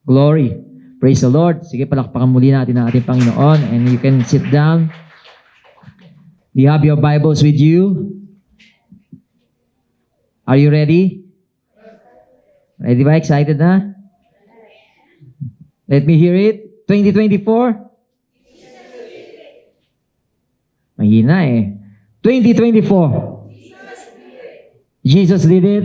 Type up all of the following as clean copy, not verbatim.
Glory. Praise the Lord. Sige, palakpakan muli natin ang ating Panginoon. And you can sit down. Do you have your Bibles with you? Are you ready? Ready ba? Excited na? Let me hear it. 2024? Mahina eh. 2024. Jesus did it.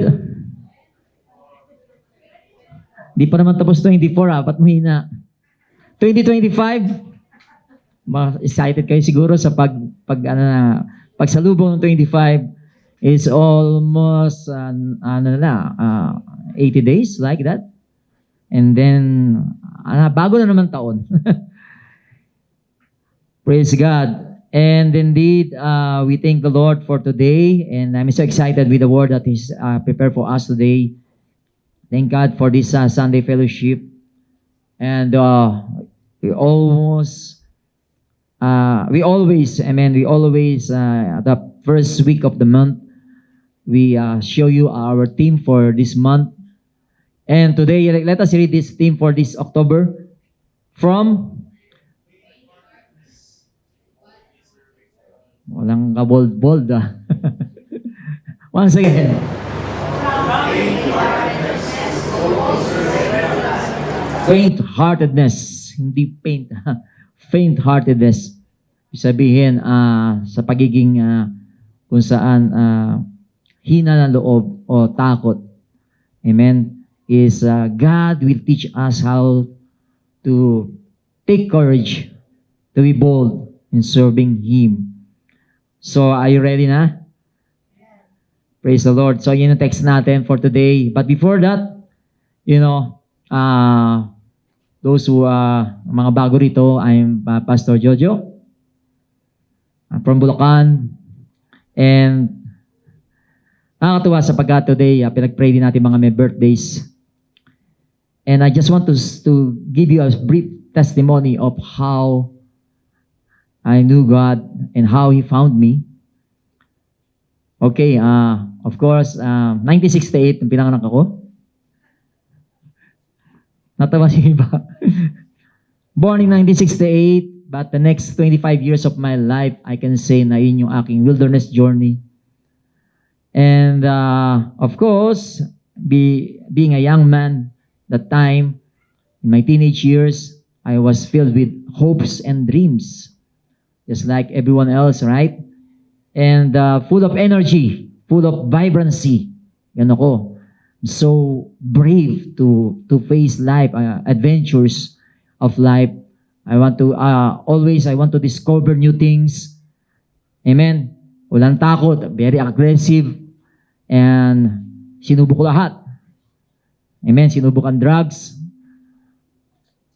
Di pa naman tapos 24 ba't mahina? 2025? Excited kayo siguro sa pagsalubong ng 25 is almost 80 days like that. And then bago na naman taon. Praise God. And indeed, we thank the Lord for today, and I'm so excited with the word that He's prepared for us today. Thank God for this Sunday fellowship. And we always, the first week of the month, we show you our theme for this month. And today, let us read this theme for this October from walang ka-bold-bold Once again. Faint-heartedness. Hindi paint. Faint-heartedness. Sabihin, sa pagiging kung saan hina ng loob o takot. Amen. Is God will teach us how to take courage, to be bold in serving Him. So, are you ready na? Praise the Lord. So, yun ang text natin for today. But before that, those who mga bago rito, I'm Pastor Jojo from Bulacan. And nakakatuwa sapagkat today, pinag-pray din natin mga may birthdays. And I just want to give you a brief testimony of how I knew God and how He found me. Okay, of course, 1968, pinanganak ako. Natawa siya iba. Born in 1968, but the next 25 years of my life, I can say na yun yung aking wilderness journey. And of course, being a young man that time, in my teenage years, I was filled with hopes and dreams. Just like everyone else, right? And full of energy, full of vibrancy. Yan ako. So brave to face life, adventures of life. I want to discover new things. Amen. Walang takot, very aggressive, and sinubok lahat. Amen. Sinubok ang drugs,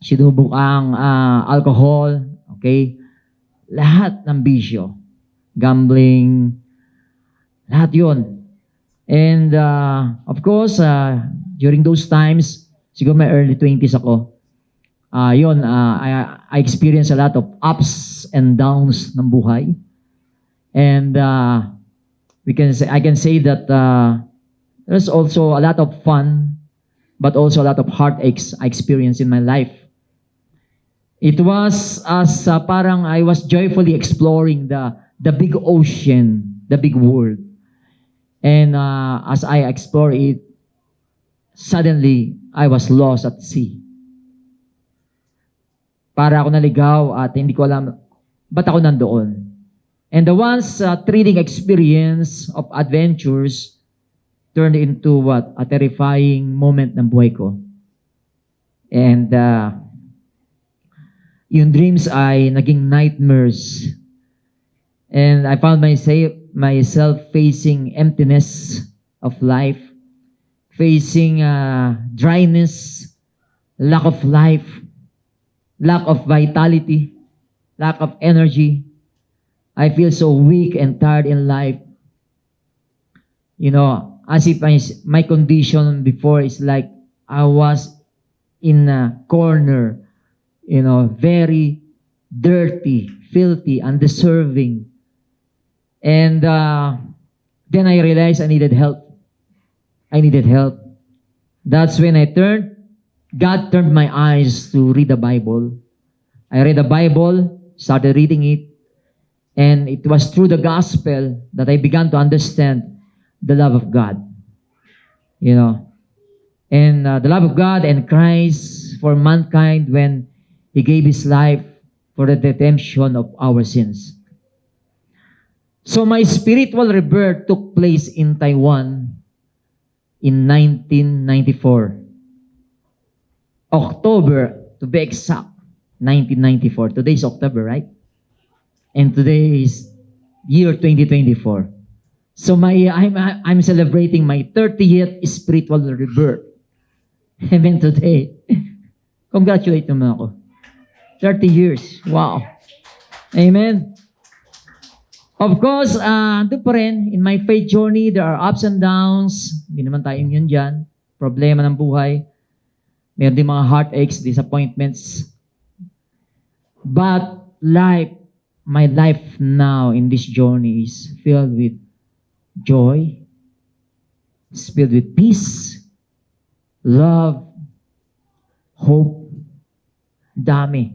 sinubok ang alcohol, okay? Lahat ng bisyo, gambling, lahat yun. And of course, during those times, siguro my early 20s ako, I experienced a lot of ups and downs ng buhay. And I can say that there's also a lot of fun, but also a lot of heartaches I experienced in my life. It was as parang I was joyfully exploring the big ocean, the big world. And as I explored it, suddenly I was lost at sea. Para ako naligaw at hindi ko alam ba't ako nandoon. And the once thrilling experience of adventures turned into a terrifying moment ng buhay ko. And yung dreams ay naging nightmares. And I found myself facing emptiness of life, facing dryness, lack of life, lack of vitality, lack of energy. I feel so weak and tired in life. As if my condition before is like I was in a corner, very dirty, filthy, undeserving. And then I realized I needed help. That's when I turned God turned my eyes to read the Bible. I read the Bible, started reading it, and it was through the gospel that I began to understand the love of God. You know, and the love of God and Christ for mankind when He gave His life for the redemption of our sins. So my spiritual rebirth took place in Taiwan in 1994. October, to be exact, 1994. Today is October, right? And today is year 2024. So I'm celebrating my 30th spiritual rebirth. Even today. Congratulate naman ako. 30 years. Wow. Amen. Of course, doon pa rin, in my faith journey, there are ups and downs. Hindi naman tayo yun dyan. Problema ng buhay. Meron din mga heartaches, disappointments. But my life now in this journey is filled with joy. It's filled with peace, love, hope. Dami.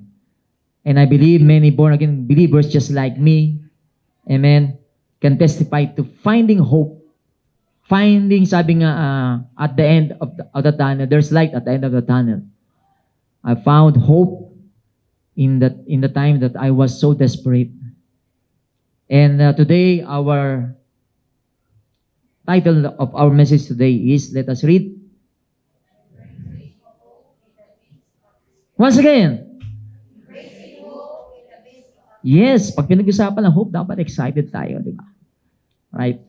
And I believe many born-again believers just like me, amen, can testify to finding hope. Finding, sabi nga, at the end of the tunnel, there's light at the end of the tunnel. I found hope in the time that I was so desperate. And today, our title of our message today is, let us read. Once again. Yes, pag pinag-usapan ng hope, dapat excited tayo, di ba? Right?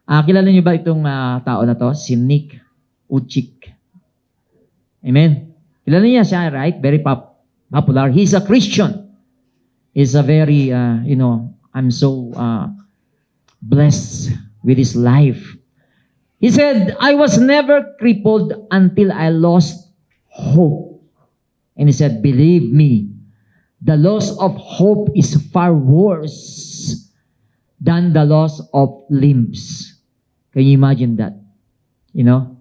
Kilala niyo ba itong tao na to? Si Nick Uchik. Amen? Kilala niya siya, right? Very popular. He's a Christian. He's a very, I'm so blessed with his life. He said, I was never crippled until I lost hope. And he said, believe me, the loss of hope is far worse than the loss of limbs. Can you imagine that? You know?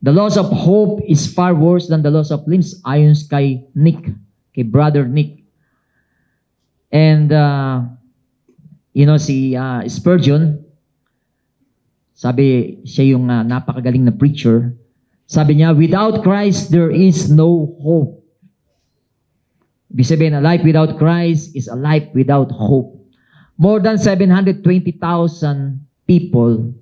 The loss of hope is far worse than the loss of limbs. Ayon kay Nick, kay Brother Nick. And, si Spurgeon, sabi siya yung napakagaling na preacher. Sabi niya, without Christ, there is no hope. Ibig sabihin, a life without Christ is a life without hope. More than 720,000 people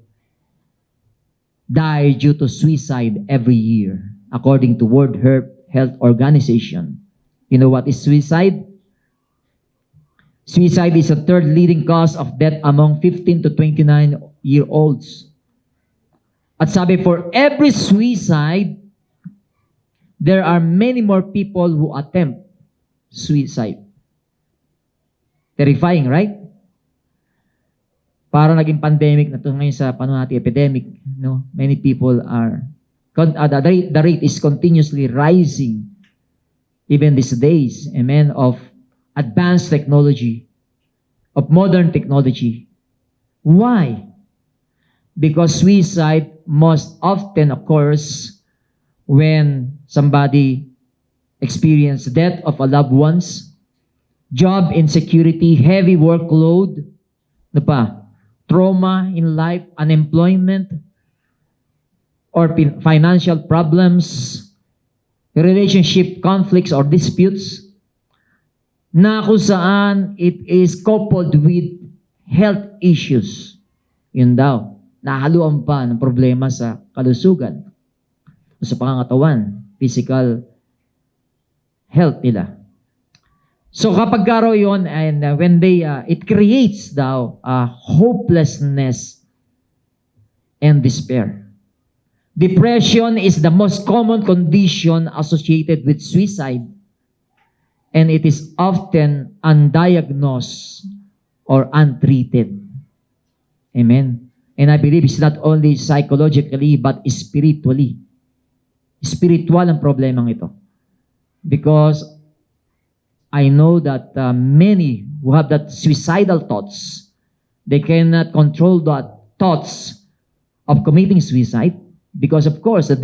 die due to suicide every year, according to World Health Organization. You know what is suicide? Suicide is the third leading cause of death among 15 to 29-year-olds. At sabi, for every suicide, there are many more people who attempt suicide. Terrifying, right? Para naging pandemic na ito ngayon sa panahon natin, epidemic, no? Many people are, the rate is continuously rising even these days, amen, of advanced technology, of modern technology. Why? Because suicide most often occurs when somebody experiences death of a loved ones, job insecurity, heavy workload, ano pa? Trauma in life, unemployment, or financial problems, relationship conflicts or disputes, na kung saan it is coupled with health issues. Yun daw. Nahaluan pa ng problema sa kalusugan, sa pangangatawan, physical health nila. So kapag karo yun, and when it creates daw hopelessness and despair. Depression is the most common condition associated with suicide, and it is often undiagnosed or untreated. Amen. And I believe it's not only psychologically but spiritually. Spiritual ang problemang ito. Because I know that many who have that suicidal thoughts, they cannot control the thoughts of committing suicide because, of course, the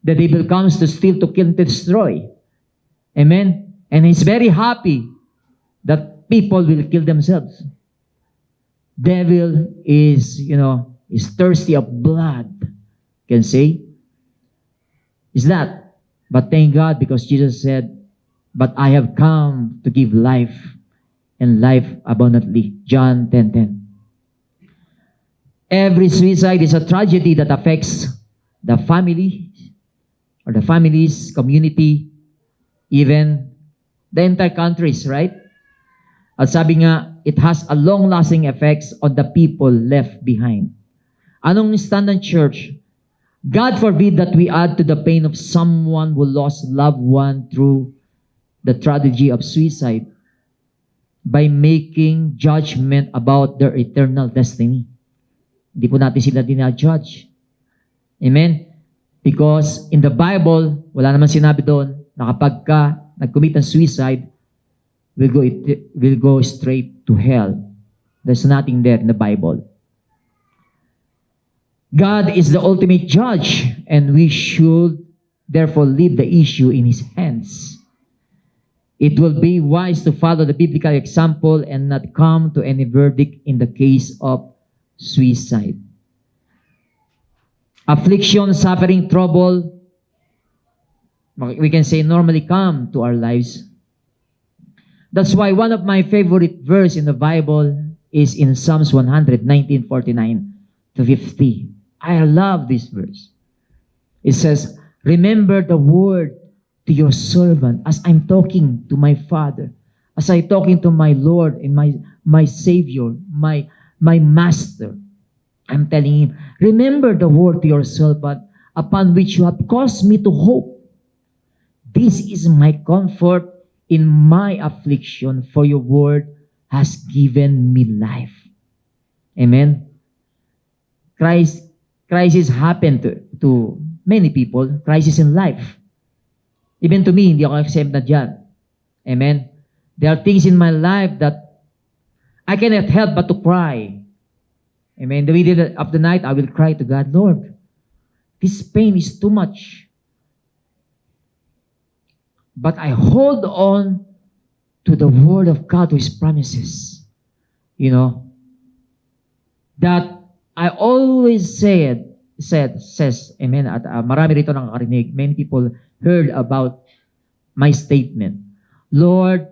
The devil comes to steal, to kill, and to destroy. Amen? And he's very happy that people will kill themselves. Devil is, is thirsty of blood. Can say? Is that? But thank God, because Jesus said, but I have come to give life, and life abundantly. John 10:10. Every suicide is a tragedy that affects the family, or the families, community, even the entire countries, right? At sabi nga, it has a long-lasting effects on the people left behind. Anong stand ng church? God forbid that we add to the pain of someone who lost loved one through the tragedy of suicide by making judgment about their eternal destiny. Hindi po natin sila dinajudge. Amen? Because in the Bible, wala naman sinabi doon na kapag ka nag-commit ng suicide, will go straight to hell. There's nothing there in the Bible. God is the ultimate judge, and we should therefore leave the issue in His hands. It will be wise to follow the biblical example and not come to any verdict in the case of suicide. Affliction, suffering, trouble, we can say normally come to our lives. That's why one of my favorite verse in the Bible is in Psalms 119:49 to 50. I love this verse. It says, remember the word to your servant as I'm talking to my Father, as I'm talking to my Lord and my Savior, my Master. I'm telling him, remember the word to your servant upon which you have caused me to hope. This is my comfort in my affliction, for your word has given me life. Amen? Crisis happened to many people. Crisis in life. Even to me, hindi ako exempt na dyan. Amen? There are things in my life that I cannot help but to cry. Amen. The middle of the night, I will cry to God, Lord, this pain is too much. But I hold on to the word of God, to His promises. That I always says, amen, at marami rito nakakarinig, many people heard about my statement. Lord,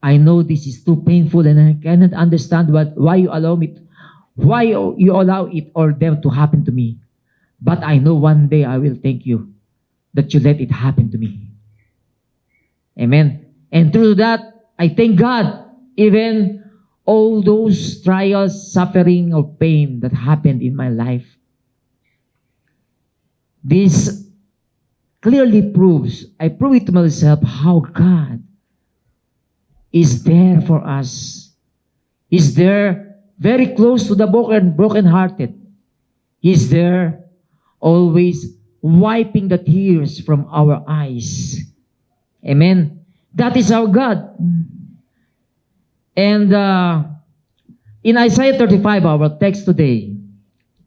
I know this is too painful and I cannot understand why you allow it or them to happen to me. But I know one day I will thank you that you let it happen to me. Amen. And through that, I thank God, even all those trials, suffering, or pain that happened in my life. This clearly proves, I prove it to myself, how God is there for us. Is there very close to the broken-hearted. He's there always wiping the tears from our eyes. Amen. That is our God. And in Isaiah 35, our text today,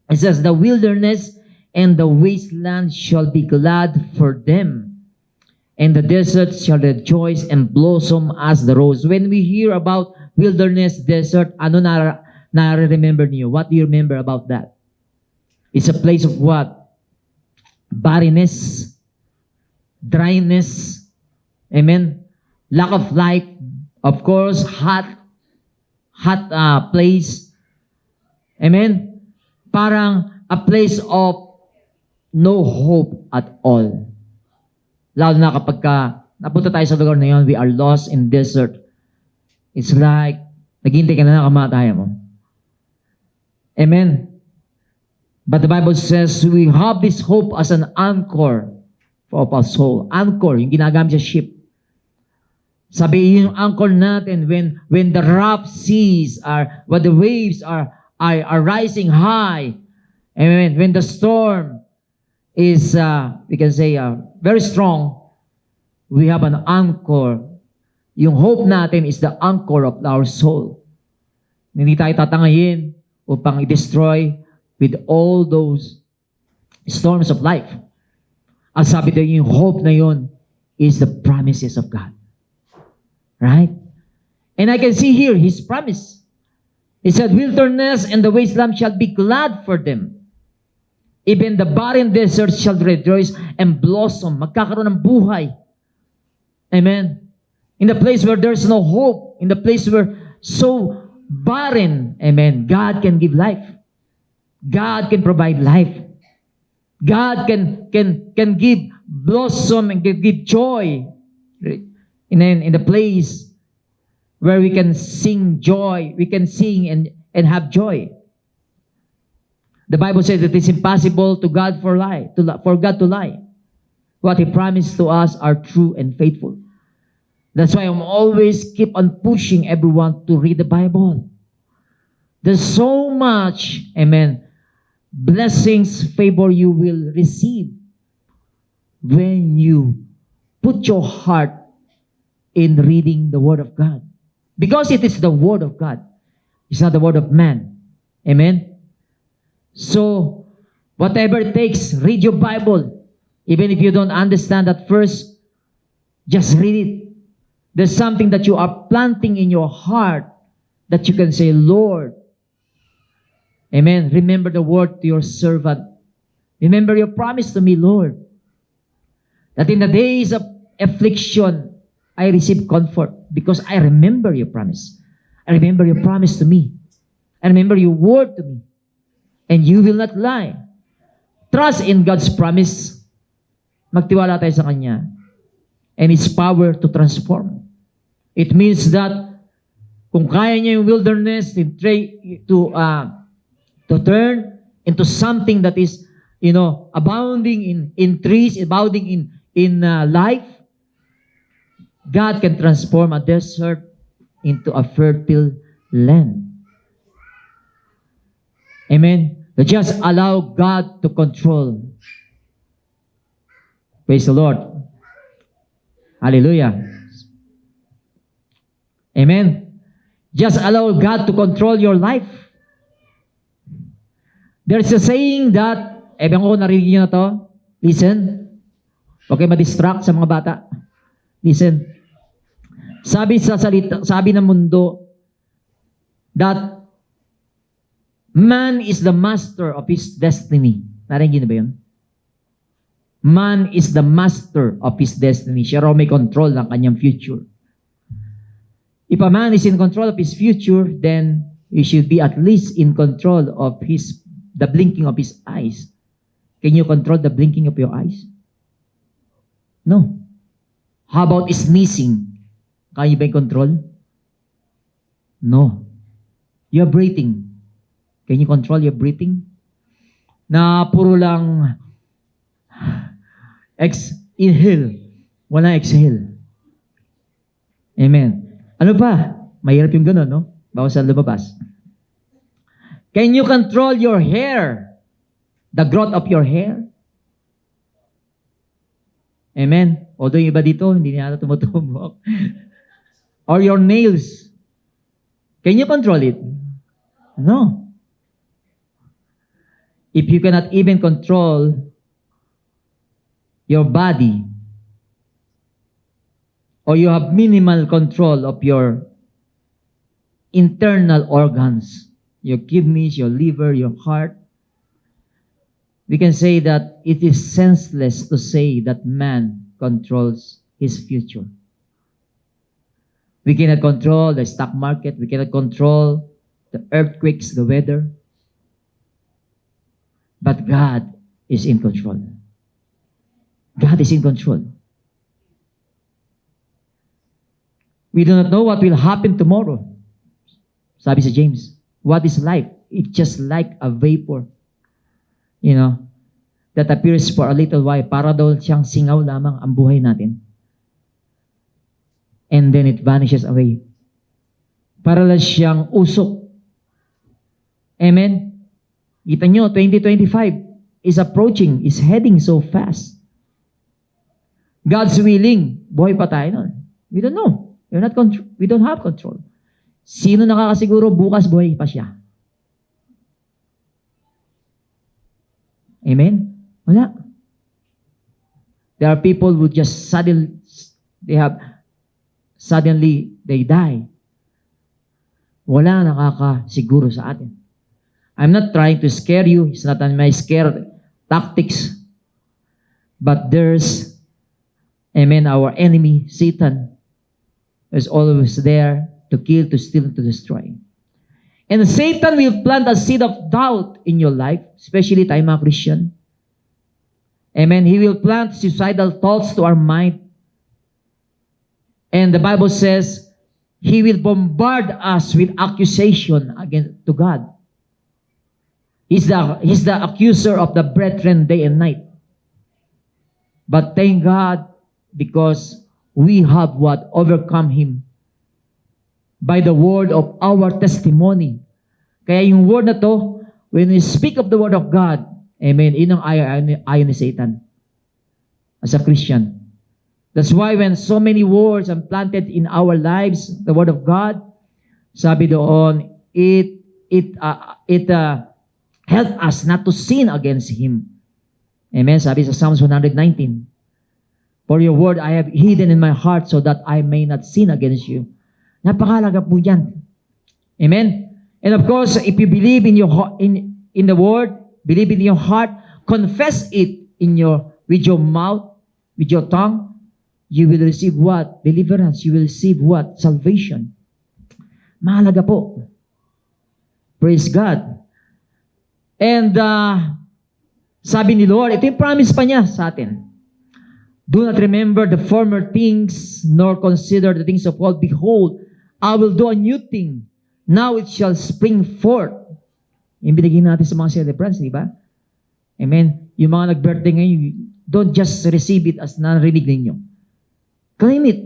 it says, the wilderness and the wasteland shall be glad for them, and the desert shall rejoice and blossom as the rose. When we hear about wilderness, desert, ano na-remember niyo? What do you remember about that? It's a place of what? Barrenness, dryness, amen? Lack of light, of course, hot place, amen? Parang a place of no hope at all. Lalo na kapag napunta tayo sa lugar na yun, we are lost in desert. It's like, naghihintay ka na kamatayan mo. Amen. But the Bible says, we have this hope as an anchor for our soul. Anchor, yung ginagamit sa ship. Sabi yung anchor natin when the rough seas are, when the waves are rising high, amen, when the storm is, we can say, very strong, we have an anchor. Yung hope natin is the anchor of our soul. Hindi tayo tatangayin upang i-destroy with all those storms of life. Ang sabi tayo, yung hope na yun is the promises of God. Right? And I can see here His promise. He said, wilderness and the wasteland shall be glad for them. Even the barren desert shall rejoice and blossom. Magkakaroon ng buhay. Amen. In the place where there's no hope, in the place where so barren, amen, God can give life. God can provide life. God can give blossom and give joy in the place where we can sing joy, we can sing and have joy. The Bible says that it's impossible for God to lie. What He promised to us are true and faithful. That's why I'm always keep on pushing everyone to read the Bible. There's so much, amen, blessings, favor you will receive when you put your heart in reading the Word of God. Because it is the Word of God. It's not the word of man. Amen? So, whatever it takes, read your Bible. Even if you don't understand at first, just read it. There's something that you are planting in your heart that you can say, Lord, amen, remember the word to your servant. Remember your promise to me, Lord, that in the days of affliction, I receive comfort because I remember your promise. I remember your promise to me. I remember your word to me. And you will not lie. Trust in God's promise. Magtiwala tayo sa Kanya. And His power to transform. It means that kung kaya niya yung wilderness to turn into something that is, abounding in trees, abounding in life, God can transform a desert into a fertile land. Amen. But just allow God to control. Praise the Lord. Hallelujah. Amen. Just allow God to control your life. There's a saying that, ewan ko kung narinig nyo na to, listen, okay, ma-distract sa mga bata. Listen. Sabi ng mundo that man is the master of his destiny. Narinig nyo na ba yun? Man is the master of his destiny. Siya raw may control ng kanyang future. If a man is in control of his future, then he should be at least in control of the blinking of his eyes. Can you control the blinking of your eyes? No. How about sneezing? Can you ba control? No. You're breathing. Can you control your breathing? Na puro lang inhale. Wala exhale. Amen. Ano pa? Mahirap yung gano'n, no? Bawas sa lumabas. Can you control your hair? The growth of your hair? Amen. Although yung iba dito, hindi niya tumutubok. Or your nails. Can you control it? No. If you cannot even control your body, or you have minimal control of your internal organs, your kidneys, your liver, your heart, we can say that it is senseless to say that man controls his future. We cannot control the stock market. We cannot control the earthquakes, the weather. But God is in control. God is in control. We do not know what will happen tomorrow. Sabi sa James, what is life? It's just like a vapor, that appears for a little while. Para daw siyang singaw lamang ang buhay natin. And then it vanishes away. Para lang siyang usok. Amen? Kita nyo, 2025 is approaching, is heading so fast. God's willing, buhay pa tayo nun. We don't know. We don't have control. Sino nakakasiguro bukas buhay pa siya? Amen? Wala. There are people who just suddenly they die. Wala nakakasiguro sa atin. I'm not trying to scare you. It's not on my scare tactics. But there's, amen, our enemy, Satan, is always there to kill, to steal, and to destroy. And Satan will plant a seed of doubt in your life, especially tayo mga Christian. Amen. He will plant suicidal thoughts to our mind. And the Bible says, He will bombard us with accusation against to God. He's the accuser of the brethren day and night. But thank God, because we have what? Overcome him by the word of our testimony. Kaya yung word na to, when we speak of the word of God, amen, yun ang ayaw ni Satan as a Christian. That's why when so many words are planted in our lives, the word of God, sabi doon, it help us not to sin against Him. Amen. Sabi sa Psalms 119, for your word I have hidden in my heart so that I may not sin against you. Napakalaga po yan. Amen. And of course, if you believe in in the word, believe in your heart, confess it with your mouth, with your tongue, you will receive what? Deliverance. You will receive what? Salvation. Mahalaga po. Praise God. And sabi ni Lord, ito yung promise pa niya sa atin. Do not remember the former things, nor consider the things of old. Behold, I will do a new thing. Now it shall spring forth. Yung binigyan natin sa mga celebrants, di ba? Amen. Yung mga nag-birthday ngayon, don't just receive it as narinig ninyo. Claim it.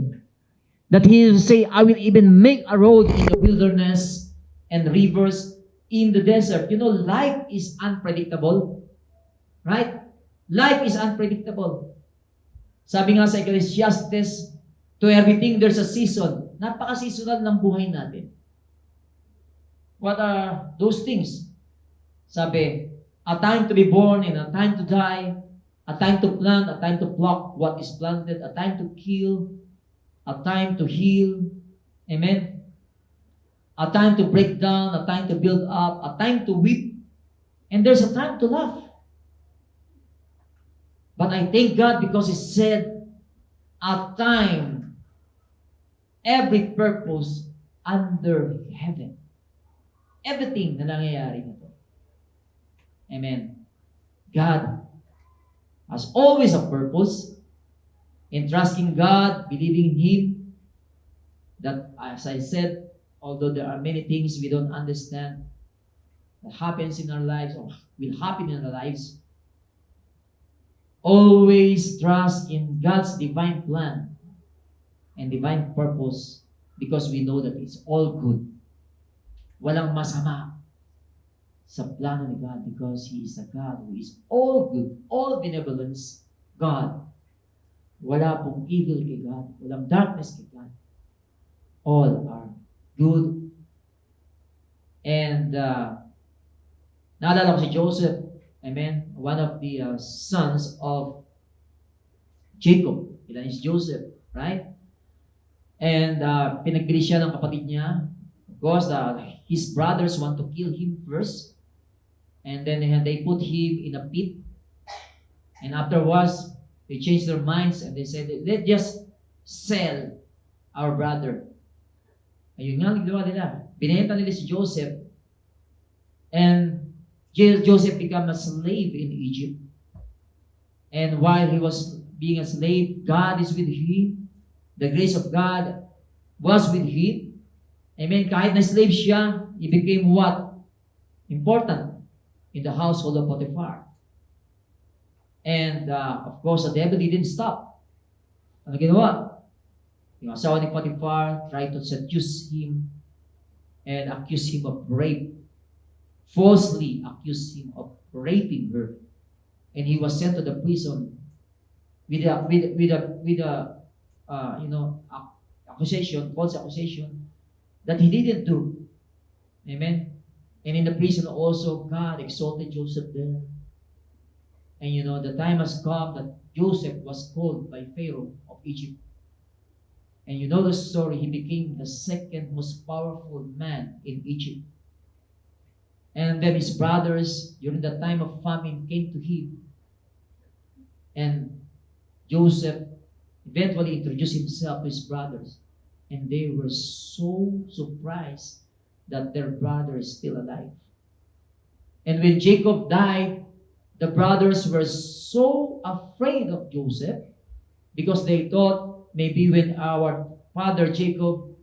That He will say, I will even make a road in the wilderness and rivers in the desert. You know, life is unpredictable. Right? Life is unpredictable. Sabi nga sa Ecclesiastes, to everything there's a season. Napaka-seasonal ng buhay natin. What are those things? Sabi, a time to be born and a time to die, a time to plant, a time to pluck what is planted, a time to kill, a time to heal. Amen? A time to break down, a time to build up, a time to weep, and there's a time to laugh. But I thank God because He said, a time, every purpose under heaven. Everything na nangyayari nito. Amen. God has always a purpose in trusting God, believing in Him, that, as I said, although there are many things we don't understand that happens in our lives or will happen in our lives, always trust in God's divine plan and divine purpose because we know that it's all good. Walang masama sa plano ni God because He is a God who is all good, all benevolence God. Wala pong evil kay God. Walang darkness kay God. All are good. And naalala ko si Joseph, amen, one of the sons of Jacob. Ilan is Joseph, right? And pinagbili siya ng kapatid niya. Of course, his brothers want to kill him first. And then they put him in a pit. And afterwards, they changed their minds and they said, let's just sell our brother. Ayun nga, ginawa nila. Binenta nila si Joseph. And Joseph became a slave in Egypt. And while he was being a slave, God is with him. The grace of God was with him. Amen. Kahit na slave siya, he became what? Important in the household of Potiphar. And of course, the devil didn't stop. Ano ginawa? Yung asawa ni Potiphar tried to seduce him and accuse him of rape. Falsely accused him of raping her. And he was sent to the prison with a accusation, false accusation that he didn't do. Amen. And in the prison also, God exalted Joseph there. And the time has come that Joseph was called by Pharaoh of Egypt. And you know the story, he became the second most powerful man in Egypt. And then his brothers, during the time of famine, came to him. And Joseph eventually introduced himself to his brothers. And they were so surprised that their brother is still alive. And when Jacob died, the brothers were so afraid of Joseph because they thought maybe when our father Jacob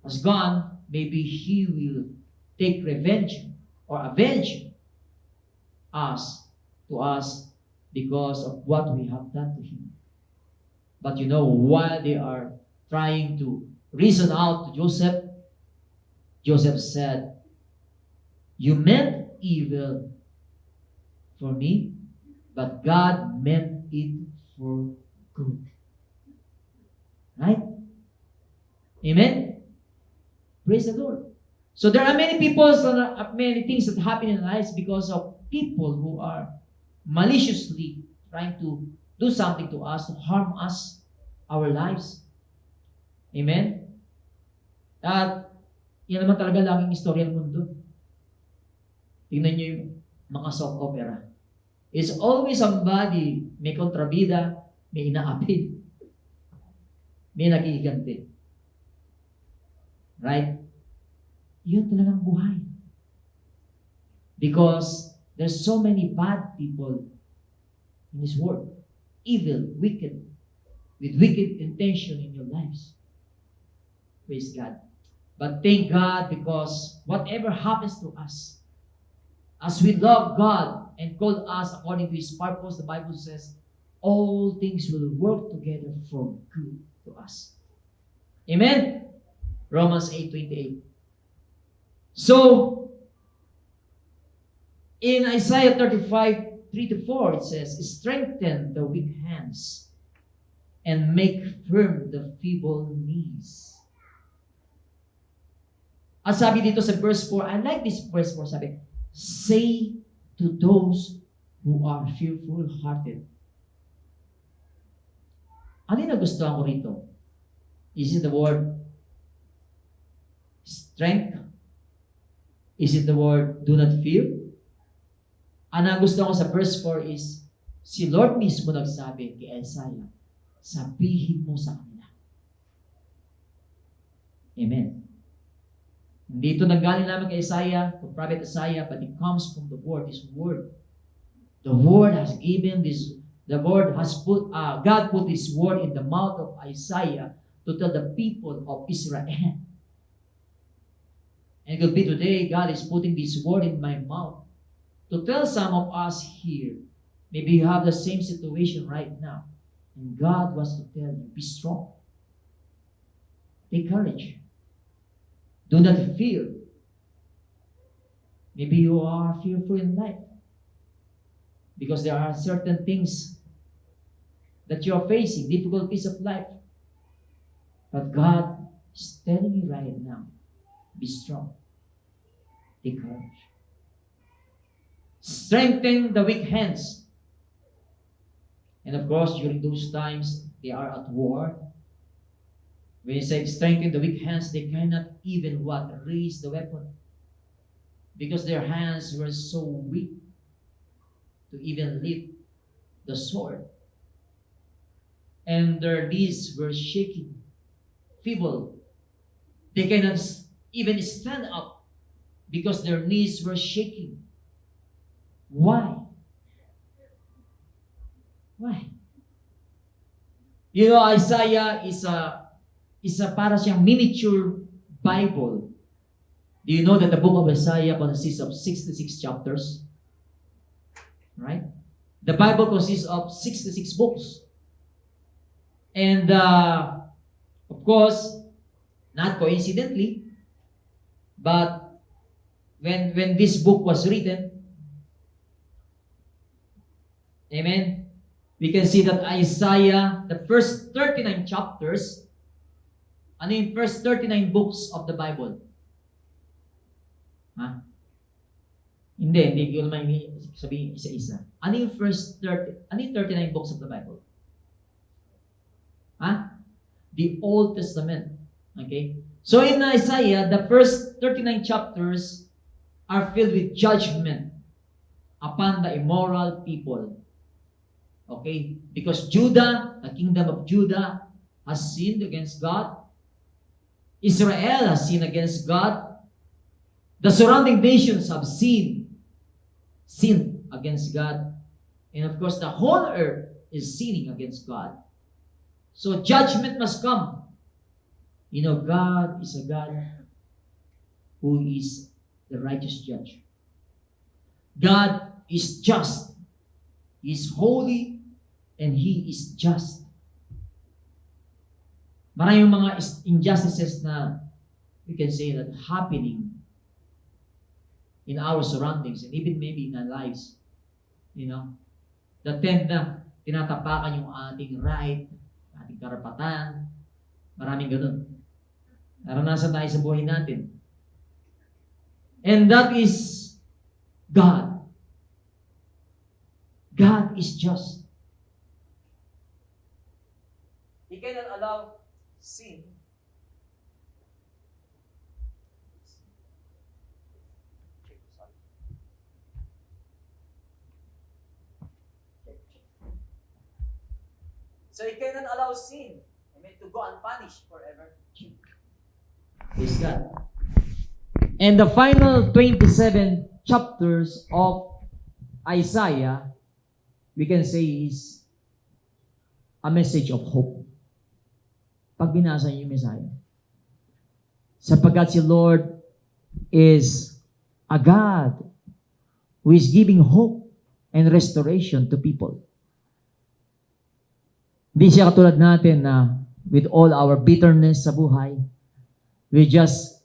has gone, maybe he will take revenge or avenge us to us because of what we have done to him. But you know, while they are trying to reason out to Joseph, Joseph said, "You meant evil for me, but God meant it for good." Right? Amen? Praise the Lord. So there are many many things that happen in lives because of people who are maliciously trying to do something to us, to harm us, our lives. Amen? At yan naman talaga laging istorya ng mundo. Tingnan nyo yung mga soap opera. It's always somebody may kontrabida, may inaapid, may nagiganti. Right? Yun talagang buhay. Because there's so many bad people in this world. Evil, wicked, with wicked intention in your lives. Praise God. But thank God because whatever happens to us, as we love God and call us according to His purpose, the Bible says, all things will work together for good to us. Amen? Romans 8:28. So, in Isaiah 35:3-4, it says, "Strengthen the weak hands and make firm the feeble knees." At sabi dito sa verse 4, I like this verse 4, sabi, "Say to those who are fearful-hearted." Ano yung nagustuhan ko rito? Is it the word strength? Is it the word do not fear? Ang nagustuhan ko sa verse 4 is, si Lord mismo nagsabi kay Isaiah, sabihin mo sa kanila. Amen. Hindi ito nanggaling namin kay Isaiah, to Prophet Isaiah, but it comes from the Word, His Word. The Word has given this, the Word has put, God put His Word in the mouth of Isaiah to tell the people of Israel. And it could be today, God is putting this Word in my mouth to tell some of us here, maybe you have the same situation right now, and God wants to tell you, be strong. Take courage. Do not fear. Maybe you are fearful in life because there are certain things that you are facing, difficulties of life. But God is telling you right now, be strong. Take courage. Strengthen the weak hands. And of course, during those times, they are at war. When you say strengthen the weak hands, they cannot even raise the weapon. Because their hands were so weak to even lift the sword. And their knees were shaking, feeble. They cannot even stand up because their knees were shaking. Why? Why? You know, Isaiah is a para siyang miniature Bible. Do you know that the book of Isaiah consists of 66 chapters? Right? The Bible consists of 66 books. And of course, not coincidentally, but when this book was written, amen, we can see that Isaiah, the first 39 chapters, ano yung first 39 books of the Bible? Ha? Hindi ko naman sabihin isa-isa. Ano yung 39 books of the Bible? The Old Testament. Okay? So in Isaiah, the first 39 chapters are filled with judgment upon the immoral people. Okay? Because Judah, the kingdom of Judah, has sinned against God. Israel has sinned against God. The surrounding nations have sinned against God. And of course, the whole earth is sinning against God. So judgment must come. You know, God is a God who is the righteous judge. God is just. He is holy and He is just. Maraming mga injustices na we can say that happening in our surroundings and even maybe in our lives. You know, the tend na tinatapakan yung ating right, ating karapatan. Maraming ganun. Naranasan tayo sa buhay natin. And that is God. God is just. He cannot allow sin. So He cannot allow sin, to go unpunished forever. Praise God. And the final 27 chapters of Isaiah, we can say is a message of hope. Pag binasa niyo yung Messiah. Sapagkat si Lord is a God who is giving hope and restoration to people. Hindi siya katulad natin na with all our bitterness sa buhay, we just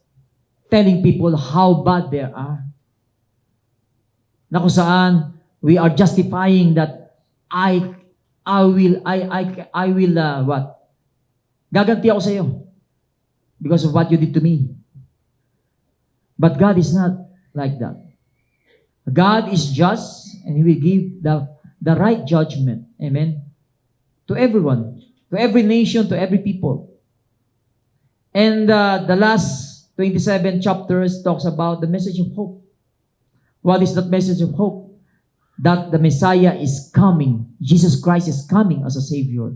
telling people how bad they are. Na kung saan we are justifying that I will what? Gaganti ako sa iyo because of what you did to me. But God is not like that. God is just and He will give the right judgment. Amen. To everyone, to every nation, to every people. And the last 27 chapters talks about the message of hope. What is that message of hope? That the Messiah is coming. Jesus Christ is coming as a Savior.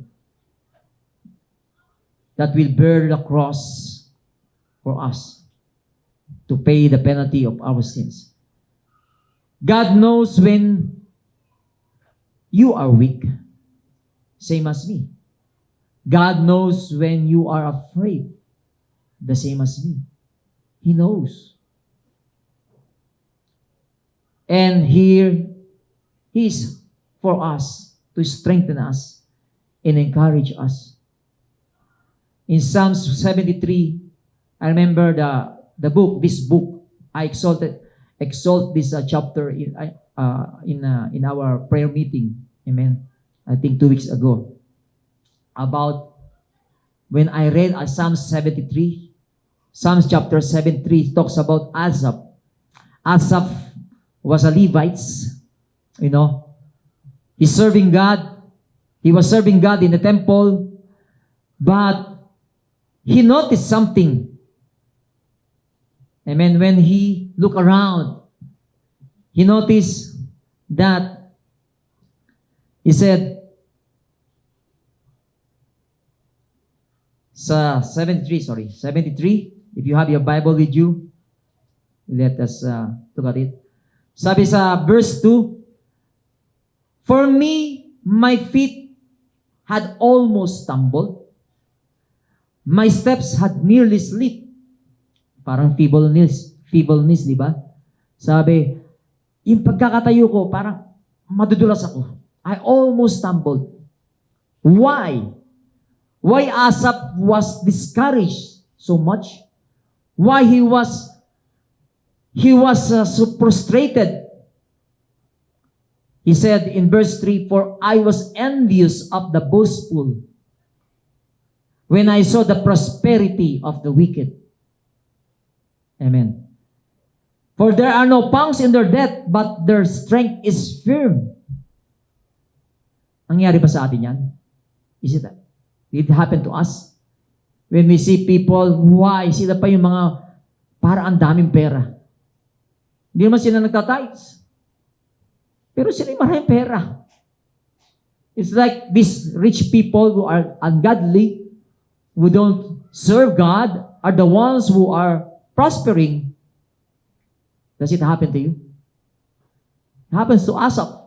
That will bear the cross for us to pay the penalty of our sins. God knows when you are weak, same as me. God knows when you are afraid, the same as me. He knows. And here, He is for us to strengthen us and encourage us. In Psalms 73, I remember this book, I exalt this chapter in our prayer meeting. Amen. I think 2 weeks ago. About when I read Psalms 73, Psalms chapter 73 talks about Asaph. Asaph was a Levite, He's serving God. He was serving God in the temple, but he noticed something. Amen. When he looked around, he noticed that he said, sa 73, if you have your Bible with you, let us look at it. Sabi sa verse 2, for me, my feet had almost stumbled. My steps had nearly slipped. Parang feebleness, di ba? Sabi, yung pagkakatayo ko, parang madudulas ako. I almost stumbled. Why? Why Asaph was discouraged so much? Why he was so frustrated? He said in verse 3, for I was envious of the boastful when I saw the prosperity of the wicked. Amen. For there are no pangs in their death, but their strength is firm. Nangyari ba sa atin yan? Is it that? It happened to us. When we see people, why? Sila pa yung mga para ang daming pera. Hindi naman sila nagtatites. Pero sila yung maraming pera. It's like these rich people who are ungodly, who don't serve God, are the ones who are prospering. Does it happen to you? It happens to Asaph.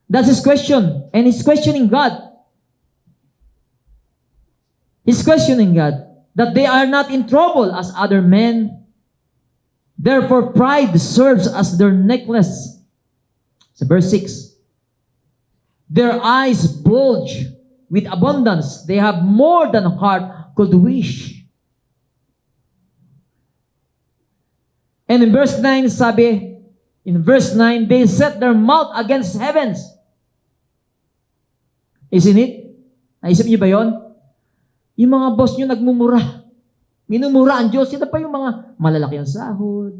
That's his question. And he's questioning God. He's questioning God that they are not in trouble as other men. Therefore, pride serves as their necklace. So verse 6. Their eyes bulge with abundance. They have more than a heart could wish. And in verse 9, sabi, in verse 9, they set their mouth against heavens. Isn't it? Naisip niyo ba yon? Yung mga boss niyo nagmumura. Minumura ang Diyos. Sila pa yung mga malalaki ang sahod,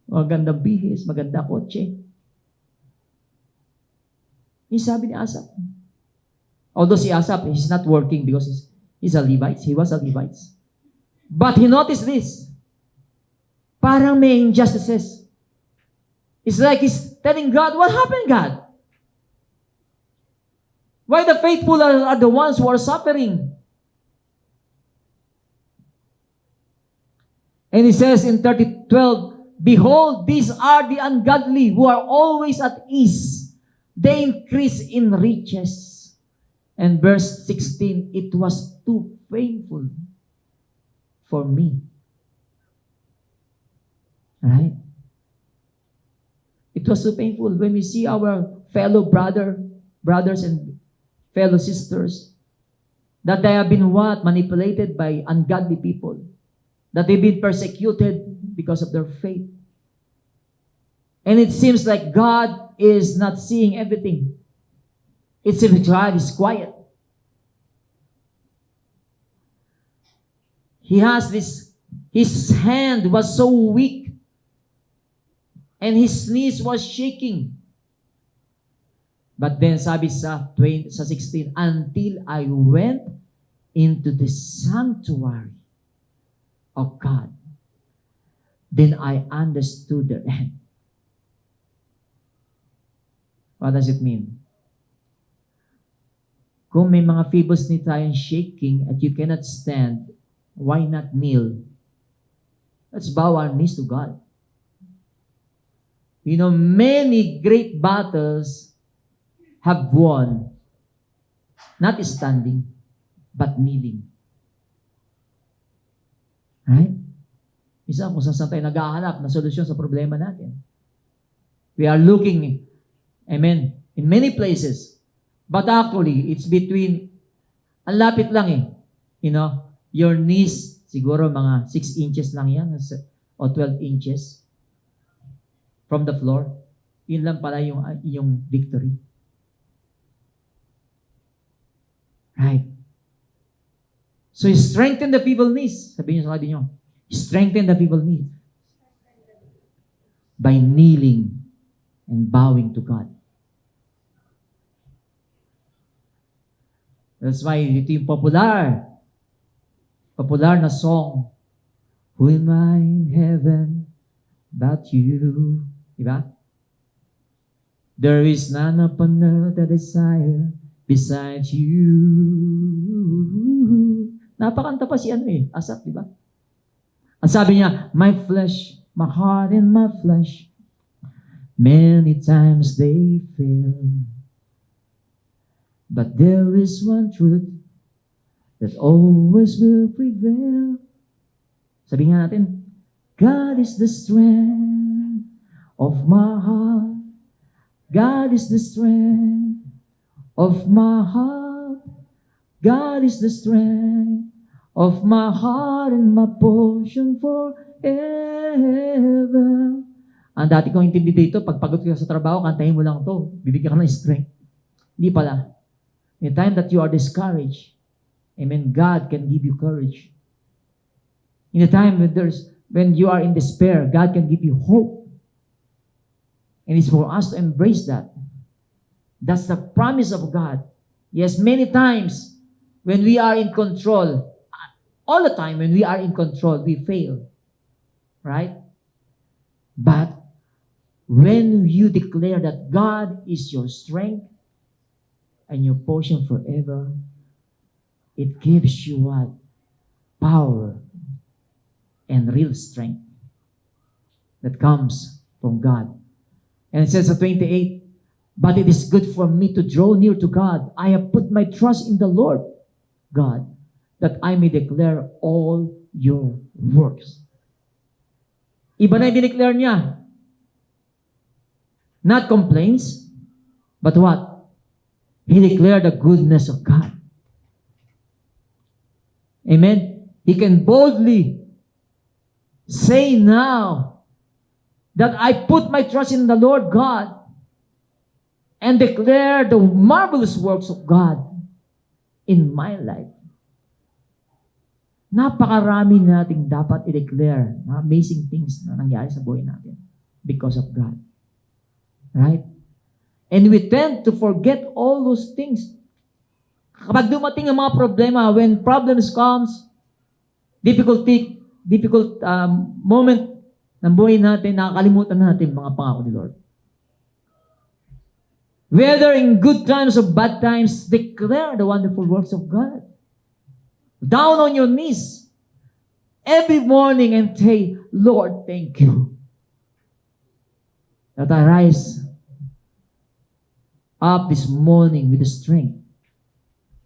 magandang bihis, maganda kotse. Yung sabi ni Asaph. Although si Asaph, he's not working because he's a Levite. He was a Levite. But he noticed this. Parang may injustices. It's like he's telling God, what happened, God? Why the faithful are the ones who are suffering? And he says in 30:12, behold, these are the ungodly who are always at ease. They increase in riches. And verse 16, it was too painful for me. Right? It was so painful when we see our fellow brothers and fellow sisters, that they have been what? Manipulated by ungodly people. That they've been persecuted because of their faith. And it seems like God is not seeing everything. It seems God is quiet. He has this, his hand was so weak, and his knees was shaking. But then sabi sa 16, until I went into the sanctuary of God, then I understood their end. What does it mean? Kung may mga fibers ni tayong shaking at you cannot stand, why not kneel? Let's bow our knees to God. You know, many great battles have won, not standing, but kneeling. Right? Isa kung saan tayo naghahanap na solusyon sa problema natin. We are looking, amen, in many places. But actually, it's between, ang lapit lang eh. You know, your knees, siguro mga 6 inches lang yan, o 12 inches from the floor. Yun lang pala yung victory. Right? So, strengthen the feeble knees. Sabihin niyo sa kanya, strengthen the feeble knees by kneeling and bowing to God. That's why ito yung popular na song, who am I in heaven but you? Diba? There is none upon earth that desire besides you. Napakanta pa si Asaph, diba? Ang sabi niya, my flesh, my heart and my flesh, many times they fail. But there is one truth that always will prevail. Sabi nga natin, God is the strength of my heart. God is the strength of my heart. God is the strength of my heart and my portion forever. Ang dati kong intindi dito, pag pagod ka sa trabaho, kantahin mo lang to. Bibigyan ka ng strength. Hindi pala. In the time that you are discouraged, amen, God can give you courage. In the time when you are in despair, God can give you hope. And it's for us to embrace that. That's the promise of God. Yes, many times when we are in control, all the time when we are in control, we fail. Right? But when you declare that God is your strength and your portion forever, it gives you what? Power and real strength that comes from God. And it says at 28, but it is good for me to draw near to God. I have put my trust in the Lord God, that I may declare all your works. Iba na yung dineclare niya. Not complaints, but what? He declared the goodness of God. Amen? He can boldly say now that I put my trust in the Lord God and declare the marvelous works of God in my life. Napakarami nating dapat i-declare na amazing things na nangyari sa buhay natin because of God. Right? And we tend to forget all those things. Kapag dumating ang mga problema, when problems comes, difficult moment ng buhay natin, nakakalimutan natin mga pangako ni Lord. Whether in good times or bad times, declare the wonderful works of God. Down on your knees every morning and say, Lord, thank you that I rise up this morning with the strength.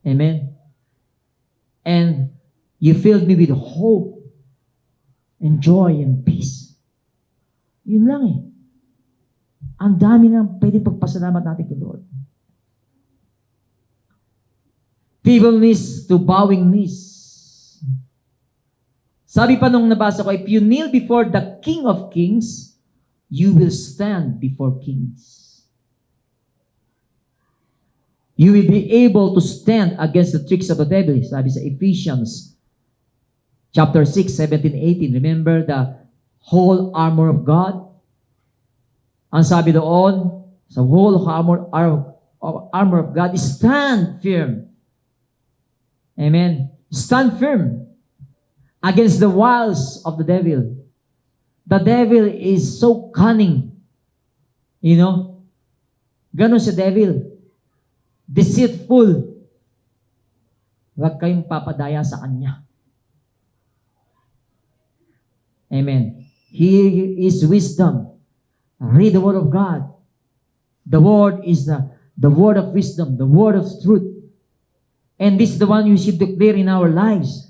Amen. And you filled me with hope and joy and peace. Yun lang eh. Ang dami na pwedeng pagpasalamat natin kay Lord. Feeble knees to bowing knees. Sabi pa nung nabasa ko, if you kneel before the King of Kings, you will stand before kings. You will be able to stand against the tricks of the devil. Sabi sa Ephesians chapter 6, 17, 18. Remember the whole armor of God? Ang sabi doon, sa whole armor of God, stand firm. Amen. Stand firm against the wiles of the devil. The devil is so cunning. You know? Ganon si devil. Deceitful. Huwag kayong papadaya sa kanya. Amen. He is wisdom. Read the Word of God. The Word is the Word of wisdom, the Word of truth. And this is the one you should declare in our lives.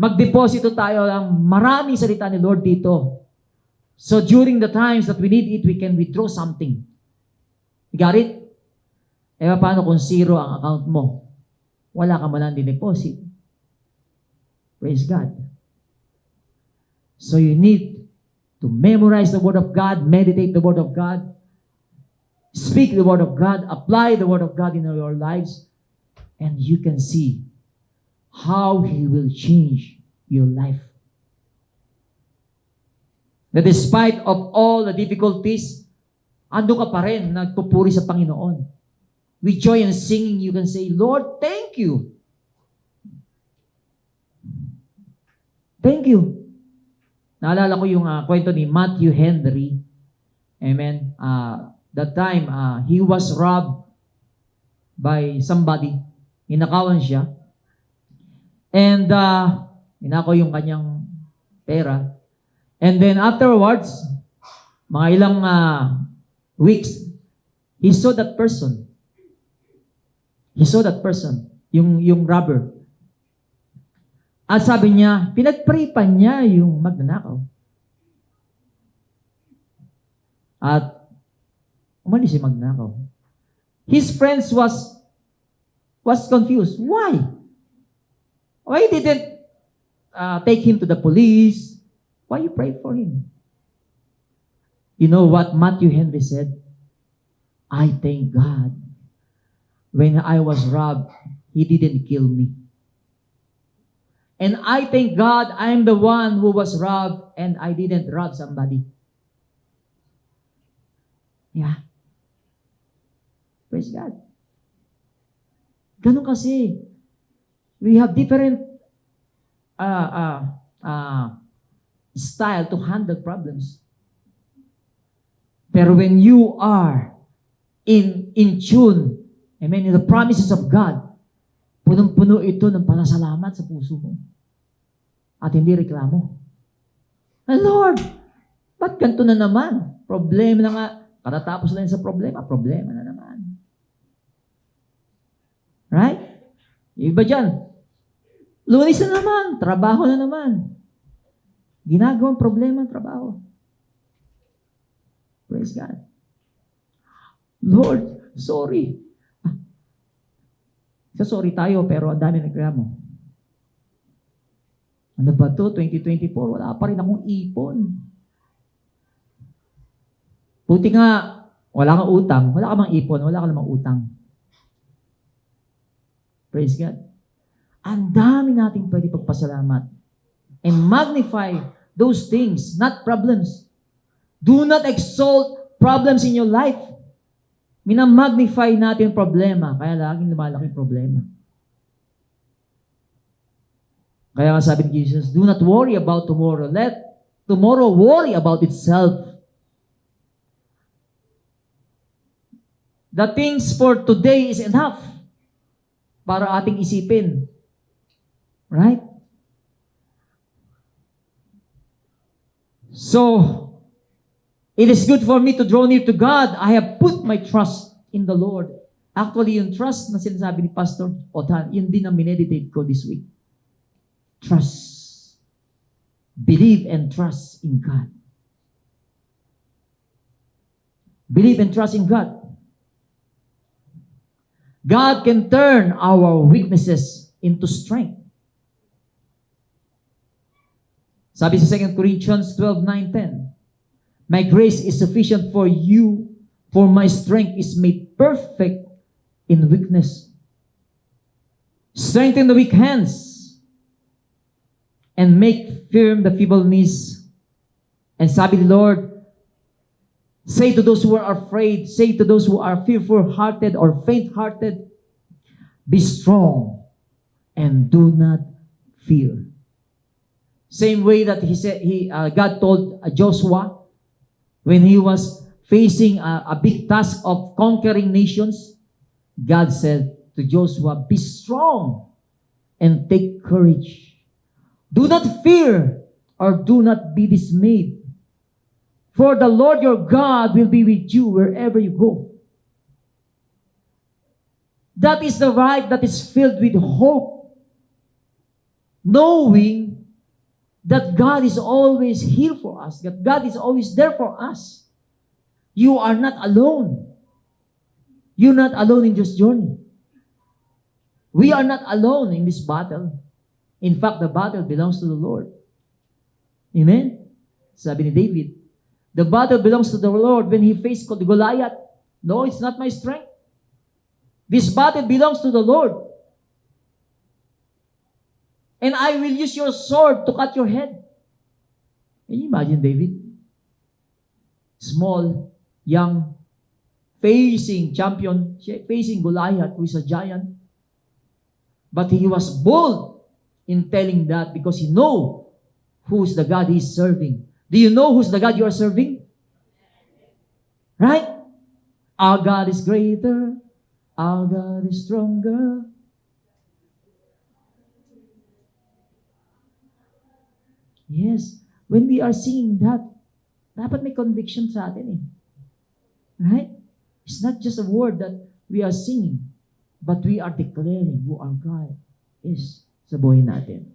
Magdeposito tayo ng maraming salita ni Lord dito. So during the times that we need it, we can withdraw something. You got it? E paano kung zero ang account mo? Wala ka malang dineposit. Praise God. So you need to memorize the Word of God, meditate the Word of God, speak the Word of God, apply the Word of God in your lives, and you can see how He will change your life. That despite of all the difficulties, ando ka pa rin, nagpupuri sa Panginoon. With joy and singing, you can say, Lord, thank you. Thank you. Naalala ko yung kwento ni Matthew Henry. Amen. That time, he was robbed by somebody. Inakawan siya. And inako yung kanyang pera. And then afterwards, mga ilang weeks, he saw that person. He saw that person, yung robber. At sabi niya, pinag-pray pa niya yung magnanakaw. At umalis si magnanakaw. His friends was confused. Why? Why didn't take him to the police? Why you pray for him? You know what Matthew Henry said? I thank God. When I was robbed, He didn't kill me. And I thank God I'm the one who was robbed and I didn't rob somebody. Yeah. Praise God. Ganun kasi. We have different uh, uh, style to handle problems. Pero when you are in tune, amen, in the promises of God, punong-puno ito ng pasasalamat sa puso mo. At hindi reklamo. Lord, ba't ganito na naman? Problema na nga. Katatapos lang sa problema na naman. Right? Iba dyan. Lunis na naman. Trabaho na naman. Ginagawang problema ang trabaho. Praise God. Lord, sorry. Sorry tayo, pero ang dami nagreklamo. Ano ba to? 2024, wala pa rin akong ipon. Buti nga, wala kang utang. Wala ka mang ipon, wala ka namang utang. Praise God. Ang dami nating pwede pagpasalamat. And magnify those things, not problems. Do not exalt problems in your life. Minamagnify natin problema, kaya laging lumalaki problema. Kaya nga sabi ni Jesus, do not worry about tomorrow. Let tomorrow worry about itself. The things for today is enough para ating isipin. Right? So, it is good for me to draw near to God. I have put my trust in the Lord. Actually, yung trust na sinasabi ni Pastor Otan, yun din ang mineditate ko this week. Trust. Believe and trust in God. Believe and trust in God. God can turn our weaknesses into strength. Sabi sa 2 Corinthians 12:9-10, my grace is sufficient for you, for my strength is made perfect in weakness. Strengthen the weak hands and make firm the feeble knees. And sabi the Lord, say to those who are afraid, say to those who are fearful-hearted or faint-hearted, be strong and do not fear. Same way that God told Joshua when he was facing a big task of conquering nations, God said to Joshua, be strong and take courage. Do not fear or do not be dismayed. For the Lord your God will be with you wherever you go. That is the right that is filled with hope, knowing that God is always here for us, that God is always there for us. You are not alone. You're not alone in this journey. We are not alone in this battle. In fact, the battle belongs to the Lord. Amen? Sabi ni David, the battle belongs to the Lord when he faced Goliath. No, it's not my strength. This battle belongs to the Lord. And I will use your sword to cut your head. Can you imagine David? Small, young, facing champion, facing Goliath, who is a giant. But he was bold in telling that because he knows who's the God he's serving. Do you know who's the God you are serving? Right? Our God is greater. Our God is stronger. Yes. When we are singing that, dapat may conviction sa atin eh. Right? It's not just a word that we are singing, but we are declaring who our God is sa buhay natin.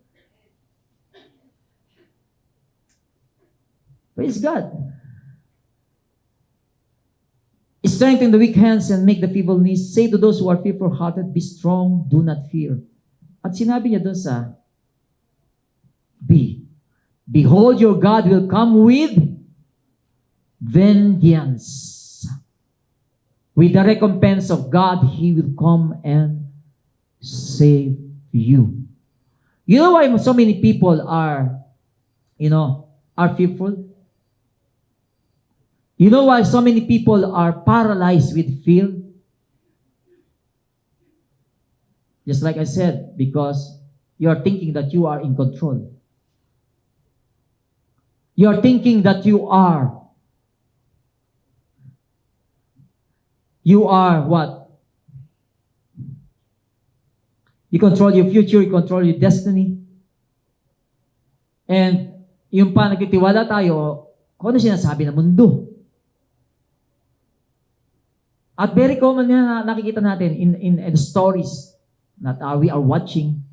Praise God. Strengthen the weak hands and make the feeble knees. Say to those who are fearful-hearted, be strong, do not fear. At sinabi niya doon sa B, behold, your God will come with vengeance. With the recompense of God, He will come and save you. You know why so many people are fearful? You know why so many people are paralyzed with fear? Just like I said, because you are thinking that you are in control. You are thinking that you are what? You control your future, you control your destiny. And yung pa nagtitiwala tayo, kung ano sinasabi ng mundo. At very common na nakikita natin in the stories that we are watching,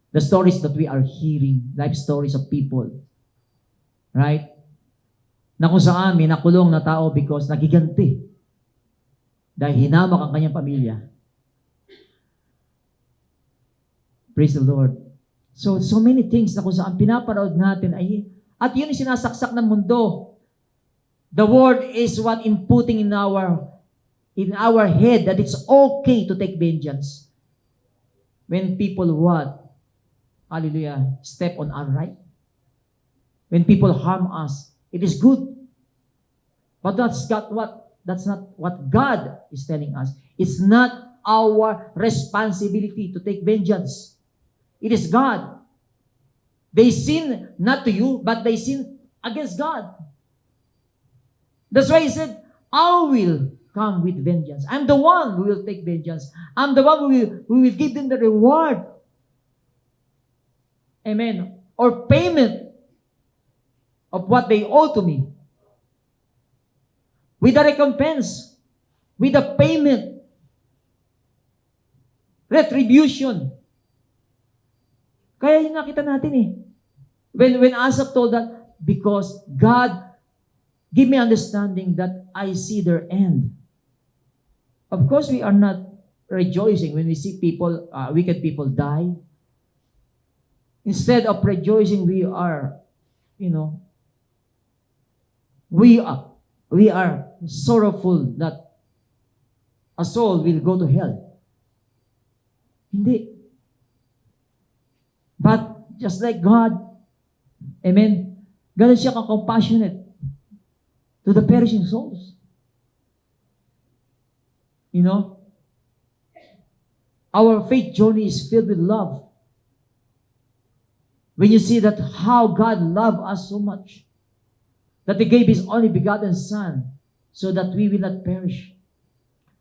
the stories that we are hearing, life stories of people. Right? Na kung saan may nakulong na tao because nagiganti. Dahil hinamak ang kanyang pamilya. Praise the Lord. So many things na kung saan pinapanood natin ay, at yun yung sinasaksak ng mundo. The word is what inputting in our head that it's okay to take vengeance. When people what? Hallelujah, step on our right. When people harm us, it is good. But that's not what God is telling us. It's not our responsibility to take vengeance. It is God. They sin not to you, but they sin against God. That's why he said, I will come with vengeance. I'm the one who will take vengeance. I'm the one who will give them the reward. Amen. Or payment of what they owe to me. With a recompense. With a payment. Retribution. Kaya yung nakita natin eh. When Asaph told that, because God give me understanding that I see their end. Of course, we are not rejoicing when we see people, wicked people die. Instead of rejoicing, we are sorrowful that a soul will go to hell. Hindi. But just like God, amen, ganun siya compassionate to the perishing souls. Our faith journey is filled with love. When you see that how God loved us so much, that He gave His only begotten Son, so that we will not perish.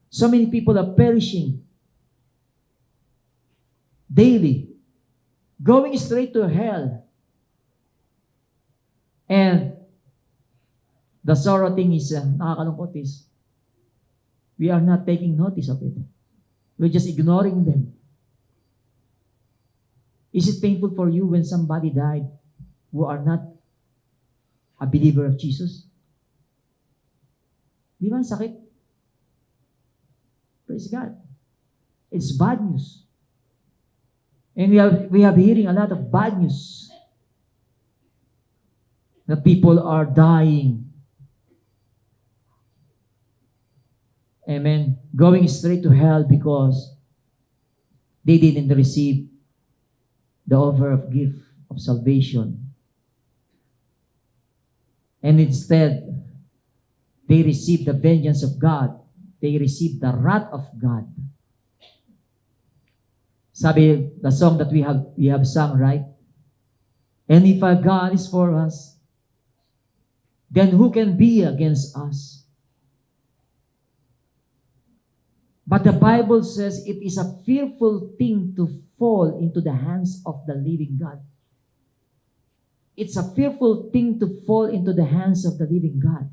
So many people are perishing daily, going straight to hell. And the sorrow thing is, nakakalungkot is, we are not taking notice of it. We're just ignoring them. Is it painful for you when somebody died who are not a believer of Jesus? Di ba ang sakit? Praise God. It's bad news. And we have hearing a lot of bad news. That people are dying. Amen. Going straight to hell because they didn't receive the offer of gift of salvation. And instead, they received the vengeance of God. They received the wrath of God. Sabi, the song that we have sung, right? And if our God is for us, then who can be against us? But the Bible says it is a fearful thing to fall into the hands of the living God. It's a fearful thing to fall into the hands of the living God.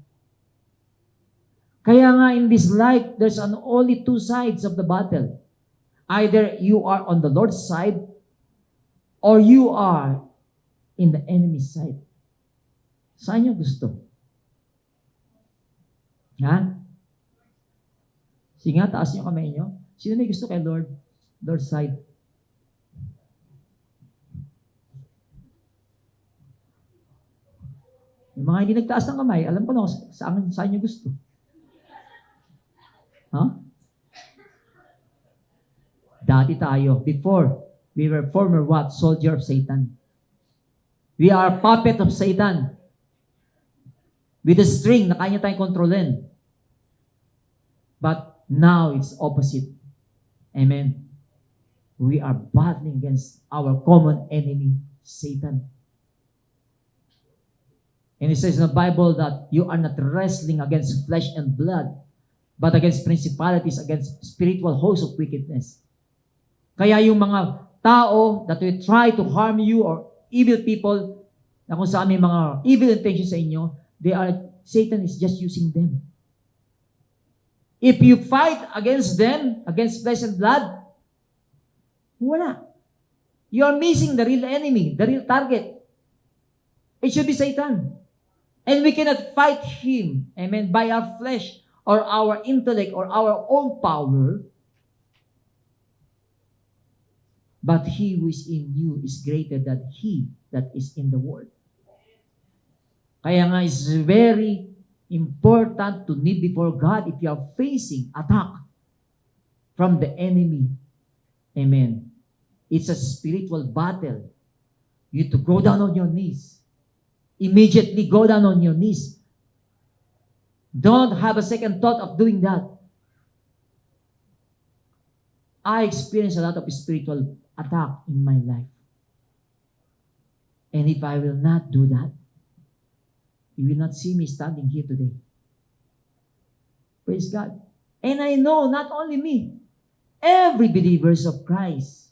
Kaya nga in this life, there's only two sides of the battle. Either you are on the Lord's side or you are in the enemy's side. Saan nyo gusto? Ha? Sige nga, taas nyo kamay nyo. Sino may gusto kay Lord? Lord's side. Yung mga hindi nagtaas ng kamay, alam ko na saan nyo gusto. Huh? Dati tayo, before, we were former what? Soldier of Satan. We are puppet of Satan. With a string na kanya tayong kontrolin. But now it's opposite. Amen. we are battling against our common enemy, Satan. And it says in the Bible that you are not wrestling against flesh and blood, but against principalities, against spiritual hosts of wickedness. Kaya yung mga tao that will try to harm you or evil people na kung saan may mga evil intentions sa inyo, Satan is just using them. If you fight against them, against flesh and blood, wala. You are missing the real enemy, the real target. It should be Satan. And we cannot fight him, amen, by our flesh or our intellect or our own power. But he who is in you is greater than he that is in the world. Kaya nga, it's very important to kneel before God if you are facing attack from the enemy. Amen. It's a spiritual battle. You need to go down on your knees. Immediately go down on your knees. Don't have a second thought of doing that. I experienced a lot of spiritual attack in my life. And if I will not do that, you will not see me standing here today. Praise God. And I know not only me, every believers of Christ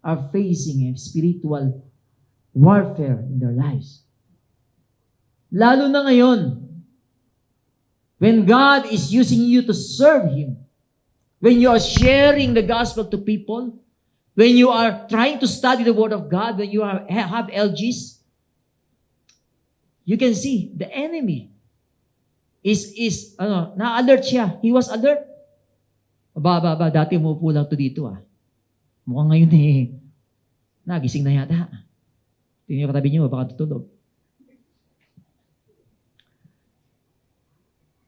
are facing a spiritual warfare in their lives. Lalo na ngayon, when God is using you to serve Him, when you are sharing the gospel to people, when you are trying to study the Word of God, when you have LGs, you can see the enemy is na-alert siya. He was alert. Dati umupo lang to dito Mukhang ngayon nagising na yata. Tingnan yung katabi niyo, baka tutulog.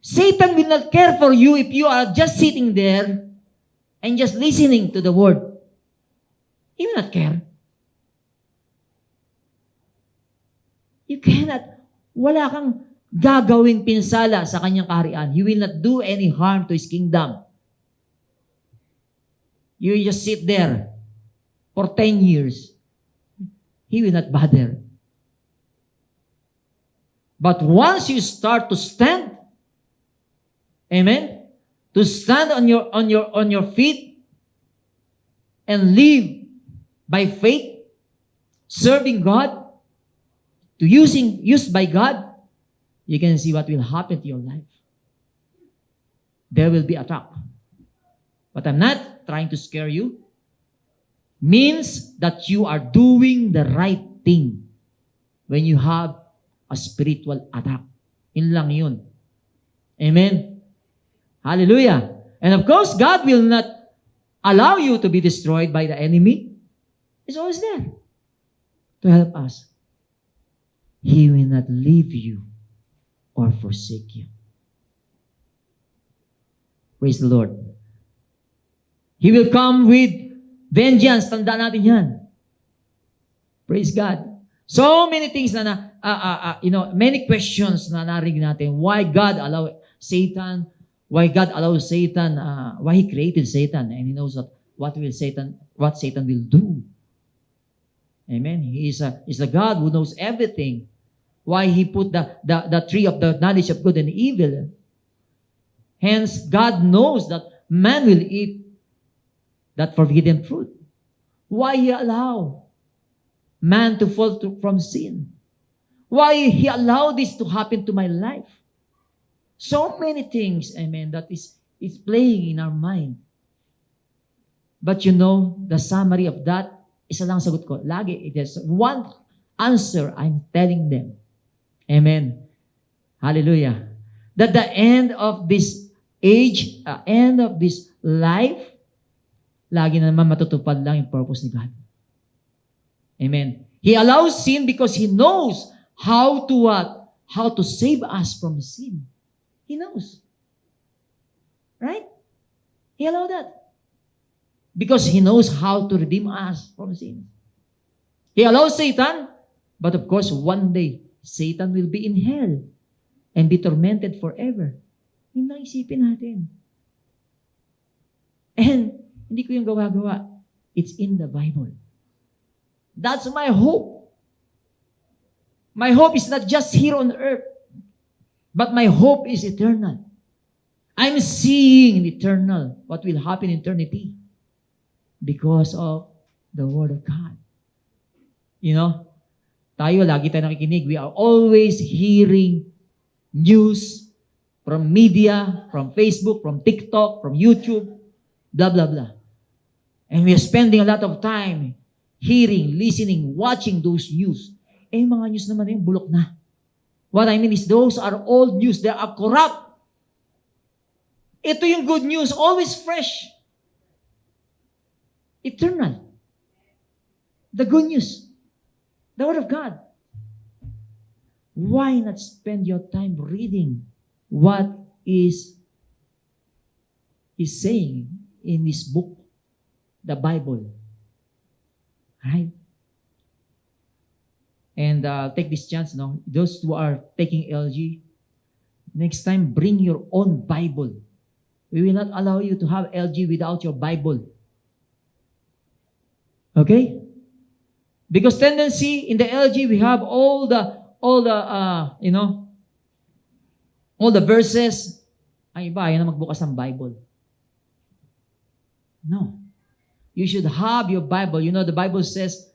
Satan will not care for you if you are just sitting there and just listening to the Word. He will not care. You cannot. Wala kang gagawing pinsala sa kanyang kaharian. He will not do any harm to His kingdom. You just sit there for 10 years. He will not bother. But once you start to stand, amen, to stand on your feet and live by faith, serving God, used by God, you can see what will happen to your life. There will be attack. But I'm not trying to scare you. Means that you are doing the right thing when you have a spiritual attack. Yun lang yun. Amen? Hallelujah. And of course, God will not allow you to be destroyed by the enemy. He's always there to help us. He will not leave you or forsake you. Praise the Lord. He will come with vengeance. Tandaan natin yan. Praise God. So many things many questions na narinig natin. Why God allow Satan? Why God allows Satan? Why He created Satan? And He knows what Satan will do. Amen. He is a God who knows everything. Why He put the tree of the knowledge of good and evil. Hence, God knows that man will eat that forbidden fruit. Why He allow man to fall from sin? Why He allowed this to happen to my life? So many things, amen, that is playing in our mind. But the summary of that, isa lang sagot ko. Lagi, it is one answer I'm telling them. Amen. Hallelujah. That the end of this age, end of this life, lagi na naman matutupad lang yung purpose ni God. Amen. He allows sin because He knows how to save us from sin. He knows. Right? He allowed that. Because He knows how to redeem us from sin. He allows Satan, but of course, one day, Satan will be in hell and be tormented forever. Yun lang isipin natin. And hindi ko yung gawa-gawa. It's in the Bible. That's my hope. My hope is not just here on earth, but my hope is eternal. I'm seeing in eternal what will happen in eternity because of the Word of God. You know, tayo, lagi tayo nakikinig. We are always hearing news from media, from Facebook, from TikTok, from YouTube, blah, blah, blah. And we are spending a lot of time hearing, listening, watching those news. Eh, mga news naman yun, bulok na. What I mean is those are old news. They are corrupt. Ito yung good news, always fresh. Eternal. The good news. The Word of God. Why not spend your time reading what is saying in this book, the Bible? Right? And take this chance, no? Those who are taking LG, next time, bring your own Bible. We will not allow you to have LG without your Bible. Okay? Because tendency in the LG, we have all the verses. Ay, iba, ayaw na magbukas ng Bible. No. You should have your Bible. You know, the Bible says,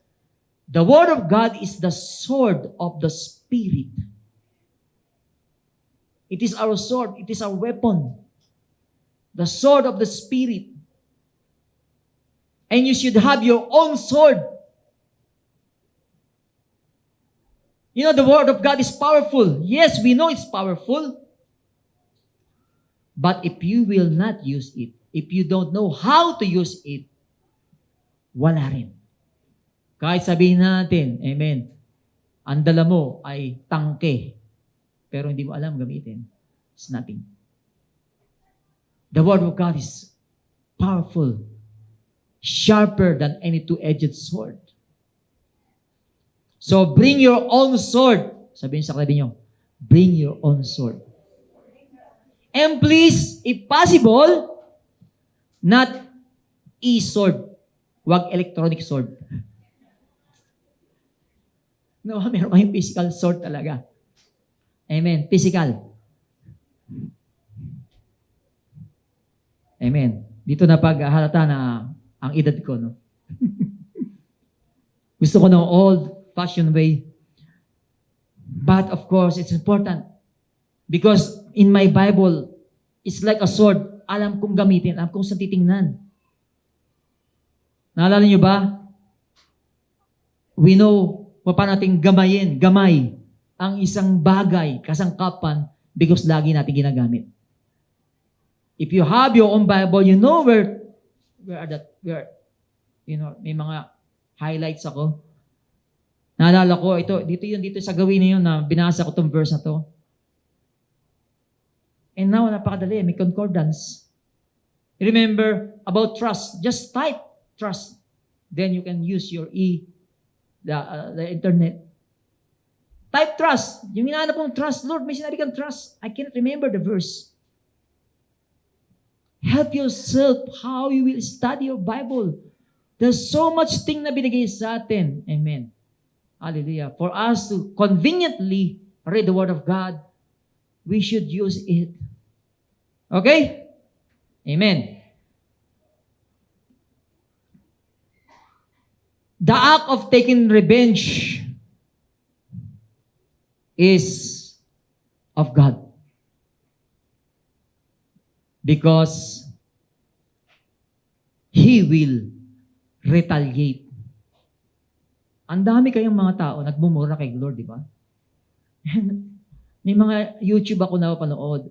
the Word of God is the sword of the Spirit. It is our sword. It is our weapon. The sword of the Spirit. And you should have your own sword. You know, the Word of God is powerful. Yes, we know it's powerful. But if you will not use it, if you don't know how to use it, wala rin. Kahit sabihin natin, amen, ang dala mo ay tangke, pero hindi mo alam gamitin, it's nothing. The Word of God is powerful, sharper than any two-edged sword. So bring your own sword. Sabihin sa katabi nyo, bring your own sword. And please, if possible, not e-sword. Huwag electronic sword. No, meron kayong physical sword talaga. Amen. Physical. Amen. Dito na paghalata na ang edad ko, no? Gusto ko ng old-fashioned way. But of course, it's important. Because in my Bible, it's like a sword. Alam kong gamitin, alam kong saan titingnan. Naalala niyo ba? We know paano natin gamay ang isang bagay, kasangkapan, because lagi natin ginagamit. If you have your own Bible, you know where may mga highlights ako. Naalala ko, dito sa gawin na yun na binasa ko itong verse na to. And now, napakadali, may concordance. Remember, about trust, just type trust. Then you can use your the internet. Type trust. Yung hinahanap mong trust, Lord, may sinabi kang trust. I can't remember the verse. Help yourself how you will study your Bible. There's so much thing na binigay sa atin. Amen. Hallelujah. For us to conveniently read the Word of God, we should use it. Okay? Amen. The act of taking revenge is of God. Because He will retaliate. Ang dami kayong mga tao nagmumura kay Lord, di ba? May mga YouTube ako napapanood,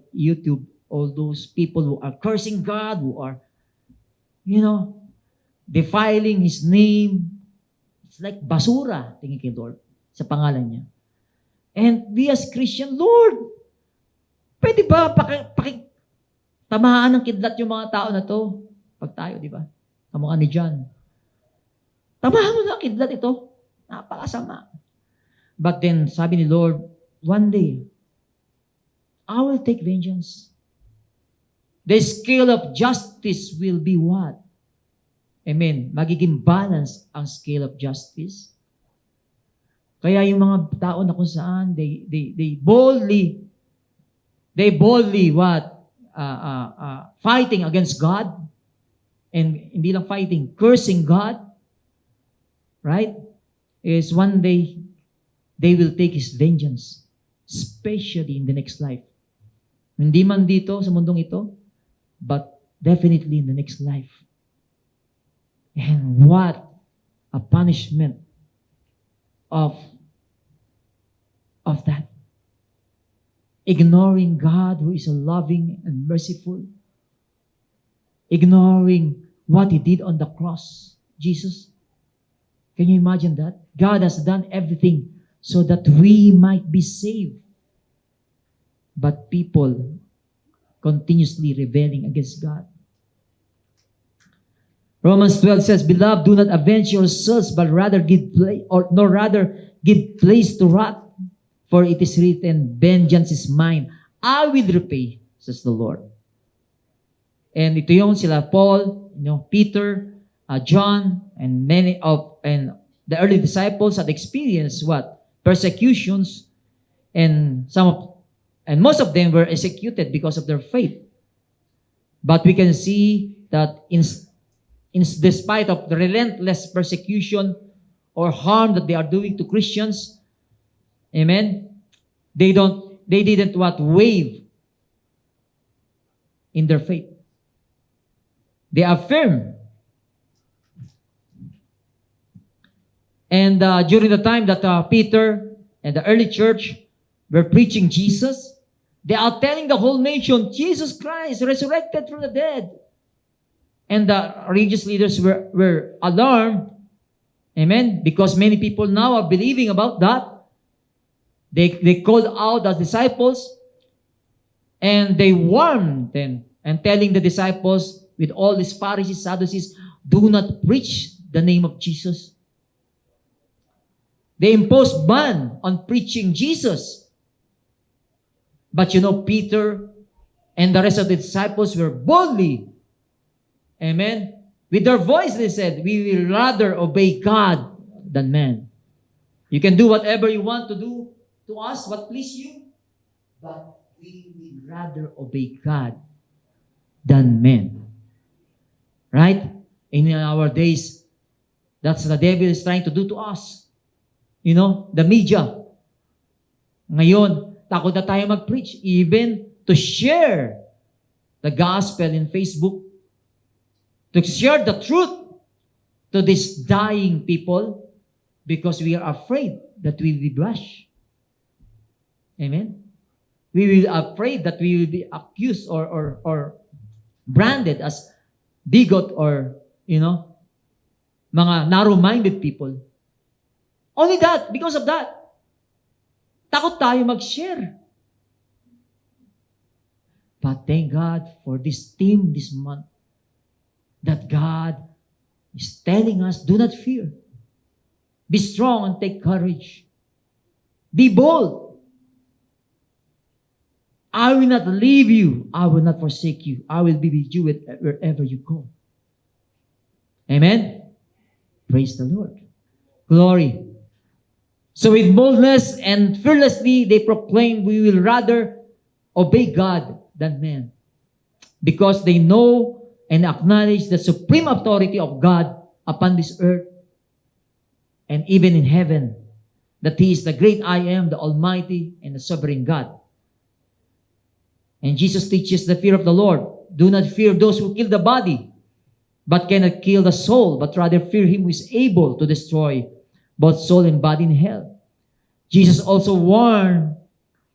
all those people who are cursing God, who are, defiling His name. It's like basura, tingin kay Lord, sa pangalan niya. And we as Christian, Lord, pwede ba tamaan ng kidlat yung mga tao na to? Pag tayo, di ba? Kamukha ni John. Tamaan mo na kidlat ito. Napakasama. But then, sabi ni Lord, one day, I will take vengeance. The scale of justice will be what? Amen. Magiging balance ang scale of justice. Kaya yung mga tao na kung saan they boldly what fighting against God, and hindi lang fighting, cursing God, right? Is one day they will take His vengeance, especially in the next life. Hindi man dito sa mundong ito, but definitely in the next life. And what a punishment of that. Ignoring God who is loving and merciful. Ignoring what He did on the cross. Jesus. Can you imagine that? God has done everything so that we might be saved. But people continuously rebelling against God. Romans 12 says, Beloved, do not avenge yourselves, but rather give place to wrath. For it is written, Vengeance is mine, I will repay, says the Lord. And ito yung sila Paul, Peter, John, and the early disciples had experienced what? Persecutions, and most of them were executed because of their faith. But we can see that despite of the relentless persecution or harm that they are doing to Christians, amen, they didn't wave in their faith. They are firm. And during the time that Peter and the early church were preaching Jesus, they are telling the whole nation, Jesus Christ resurrected from the dead. And the religious leaders were alarmed, amen, because many people now are believing about that. They called out the disciples, and they warned them, and telling the disciples with all these Pharisees, Sadducees, do not preach the name of Jesus. They imposed ban on preaching Jesus. But Peter and the rest of the disciples were boldly, amen, with their voice they said, we will rather obey God than man. You can do whatever you want to do to us, what please you, but we will rather obey God than men. Right? In our days, that's the devil is trying to do to us. The media. Ngayon, takot na tayo mag-preach, even to share the gospel in Facebook, to share the truth to these dying people, because we are afraid that we will be bashed. Amen? We will be afraid that we will be accused or branded as bigot or, mga narrow-minded people. Only that, because of that, takot tayo mag-share. But thank God for this theme this month, that God is telling us, do not fear. Be strong and take courage. Be bold. I will not leave you. I will not forsake you. I will be with you wherever you go. Amen? Praise the Lord. Glory. So with boldness and fearlessly, they proclaim, we will rather obey God than men. Because they know and acknowledge the supreme authority of God upon this earth and even in heaven, that He is the great I am, the Almighty and the sovereign God. And Jesus teaches the fear of the Lord. Do not fear those who kill the body, but cannot kill the soul, but rather fear Him who is able to destroy both soul and body in hell. Jesus also warned,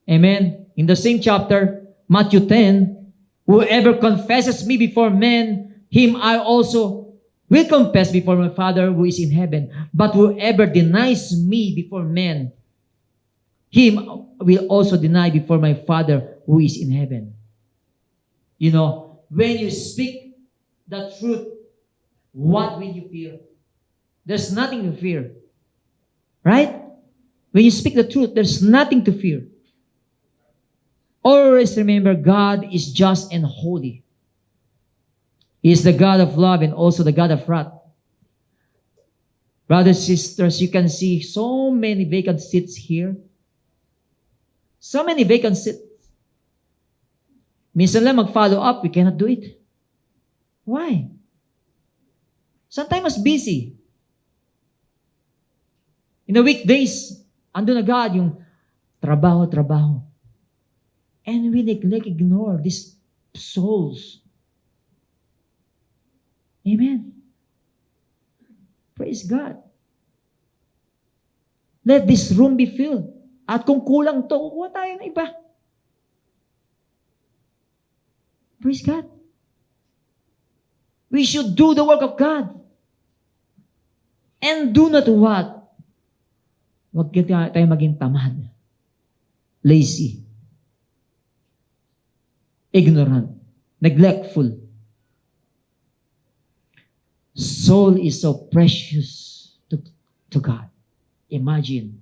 amen, in the same chapter, Matthew 10, whoever confesses me before men, him I also will confess before my Father who is in heaven. But whoever denies me before men, him will also deny before my Father who is in heaven. When you speak the truth, what will you fear? There's nothing to fear. Right? When you speak the truth, there's nothing to fear. Always remember, God is just and holy. He is the God of love and also the God of wrath. Brothers, sisters, you can see so many vacant seats here. So many vacant seats. Minsan lang mag-follow up, we cannot do it. Why? Sometimes busy. In the weekdays, ando na God yung trabaho. And we ignore these souls. Amen. Praise God. Let this room be filled. At kung kulang to, kuha tayo ng iba. Praise God. We should do the work of God. And do not what? Huwag tayo maging tamad. Lazy. Ignorant. Neglectful. Soul is so precious to God. Imagine,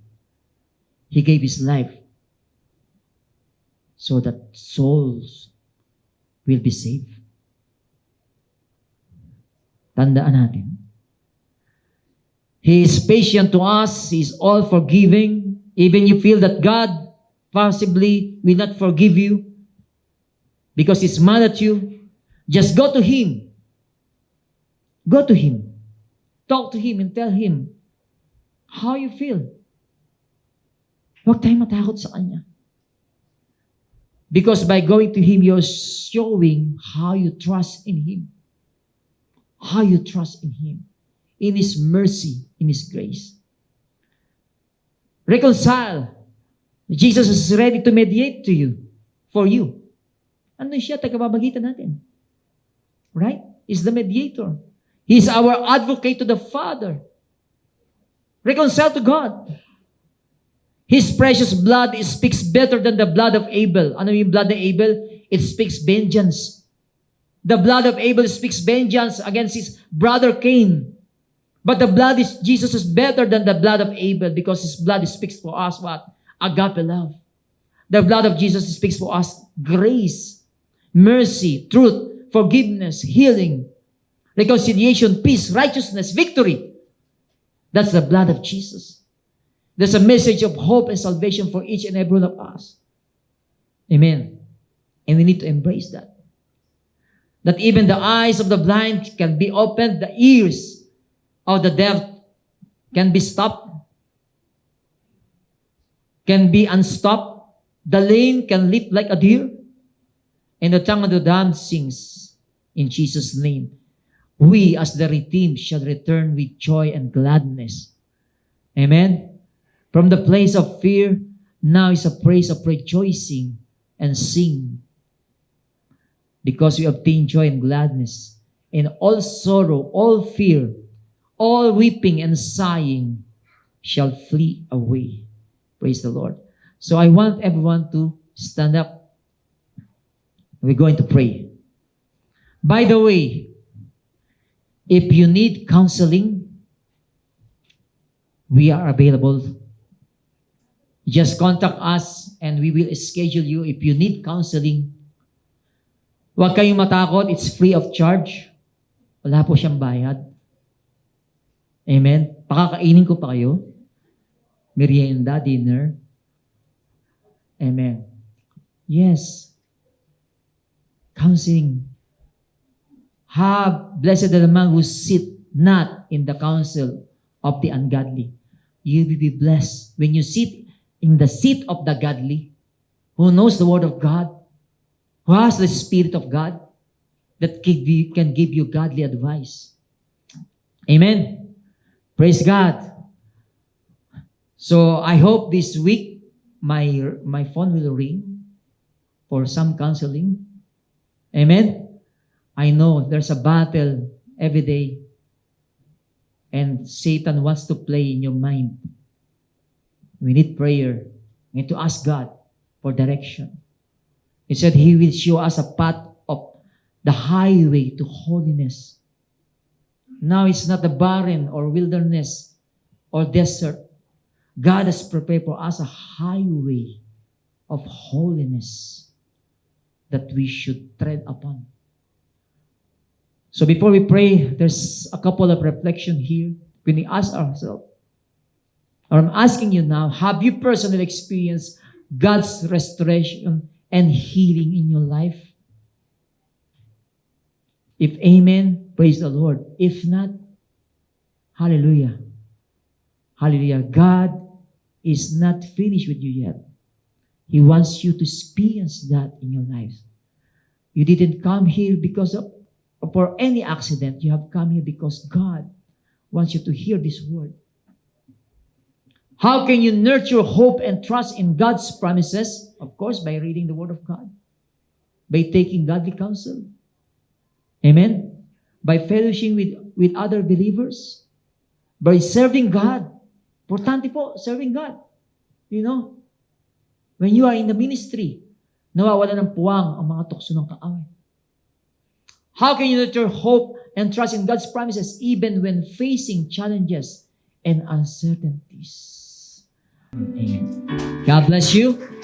He gave His life so that souls will be saved. Tandaan natin. He is patient to us. He is all forgiving. Even you feel that God possibly will not forgive you because He's mad at you, just go to Him. Go to Him. Talk to Him and tell Him how you feel. Huwag tayong matakot sa Kanya. Because by going to Him, you're showing how you trust in Him. How you trust in Him. In His mercy, in His grace. Reconcile. Jesus is ready to mediate to you, for you. Ano siya? Tagababagitan natin. Right? He's the mediator. He's our advocate to the Father. Reconcile to God. His precious blood speaks better than the blood of Abel. Ano yung blood of Abel? It speaks vengeance. The blood of Abel speaks vengeance against his brother Cain. But the blood of Jesus is better than the blood of Abel because His blood speaks for us what? Agape love. The blood of Jesus speaks for us grace, mercy, truth, forgiveness, healing, reconciliation, peace, righteousness, victory. That's the blood of Jesus. There's a message of hope and salvation for each and every one of us. Amen. And we need to embrace that. That even the eyes of the blind can be opened, the ears of the deaf can be stopped, can be unstopped. The lame can leap like a deer, and the tongue of the dumb sings in Jesus' name. We, as the redeemed, shall return with joy and gladness. Amen. From the place of fear, now is a place of rejoicing and sing. Because we obtain joy and gladness, and all sorrow, all fear, all weeping and sighing shall flee away. Praise the Lord. So I want everyone to stand up. We're going to pray. By the way, if you need counseling, we are available. Just contact us and we will schedule you if you need counseling. Huwag kayong matakot. It's free of charge. Wala po siyang bayad. Amen. Pakakainin ko pa kayo. Merienda, dinner. Amen. Yes. Counseling. Blessed are the man who sit not in the counsel of the ungodly. You will be blessed when you sit in the seat of the godly, who knows the word of God, who has the Spirit of God, that can give you godly advice. Amen. Praise God. So I hope this week my phone will ring for some counseling. Amen. I know there's a battle every day, and Satan wants to play in your mind. We need prayer. We need to ask God for direction. He said He will show us a path of the highway to holiness. Now it's not a barren or wilderness or desert. God has prepared for us a highway of holiness that we should tread upon. So before we pray, there's a couple of reflection here. when we ask ourselves, or I'm asking you now, have you personally experienced God's restoration and healing in your life? If amen, praise the Lord. If not, hallelujah. Hallelujah. God is not finished with you yet. He wants you to experience that in your life. You didn't come here because of for any accident. You have come here because God wants you to hear this word. How can you nurture hope and trust in God's promises? Of course, by reading the Word of God. By taking godly counsel. Amen? By fellowshipping with other believers. By serving God. Importante po, serving God. You know, when you are in the ministry, nawawala ng puwang ang mga tukso ng kaaway. How can you nurture hope and trust in God's promises even when facing challenges and uncertainties? Amen. God bless you.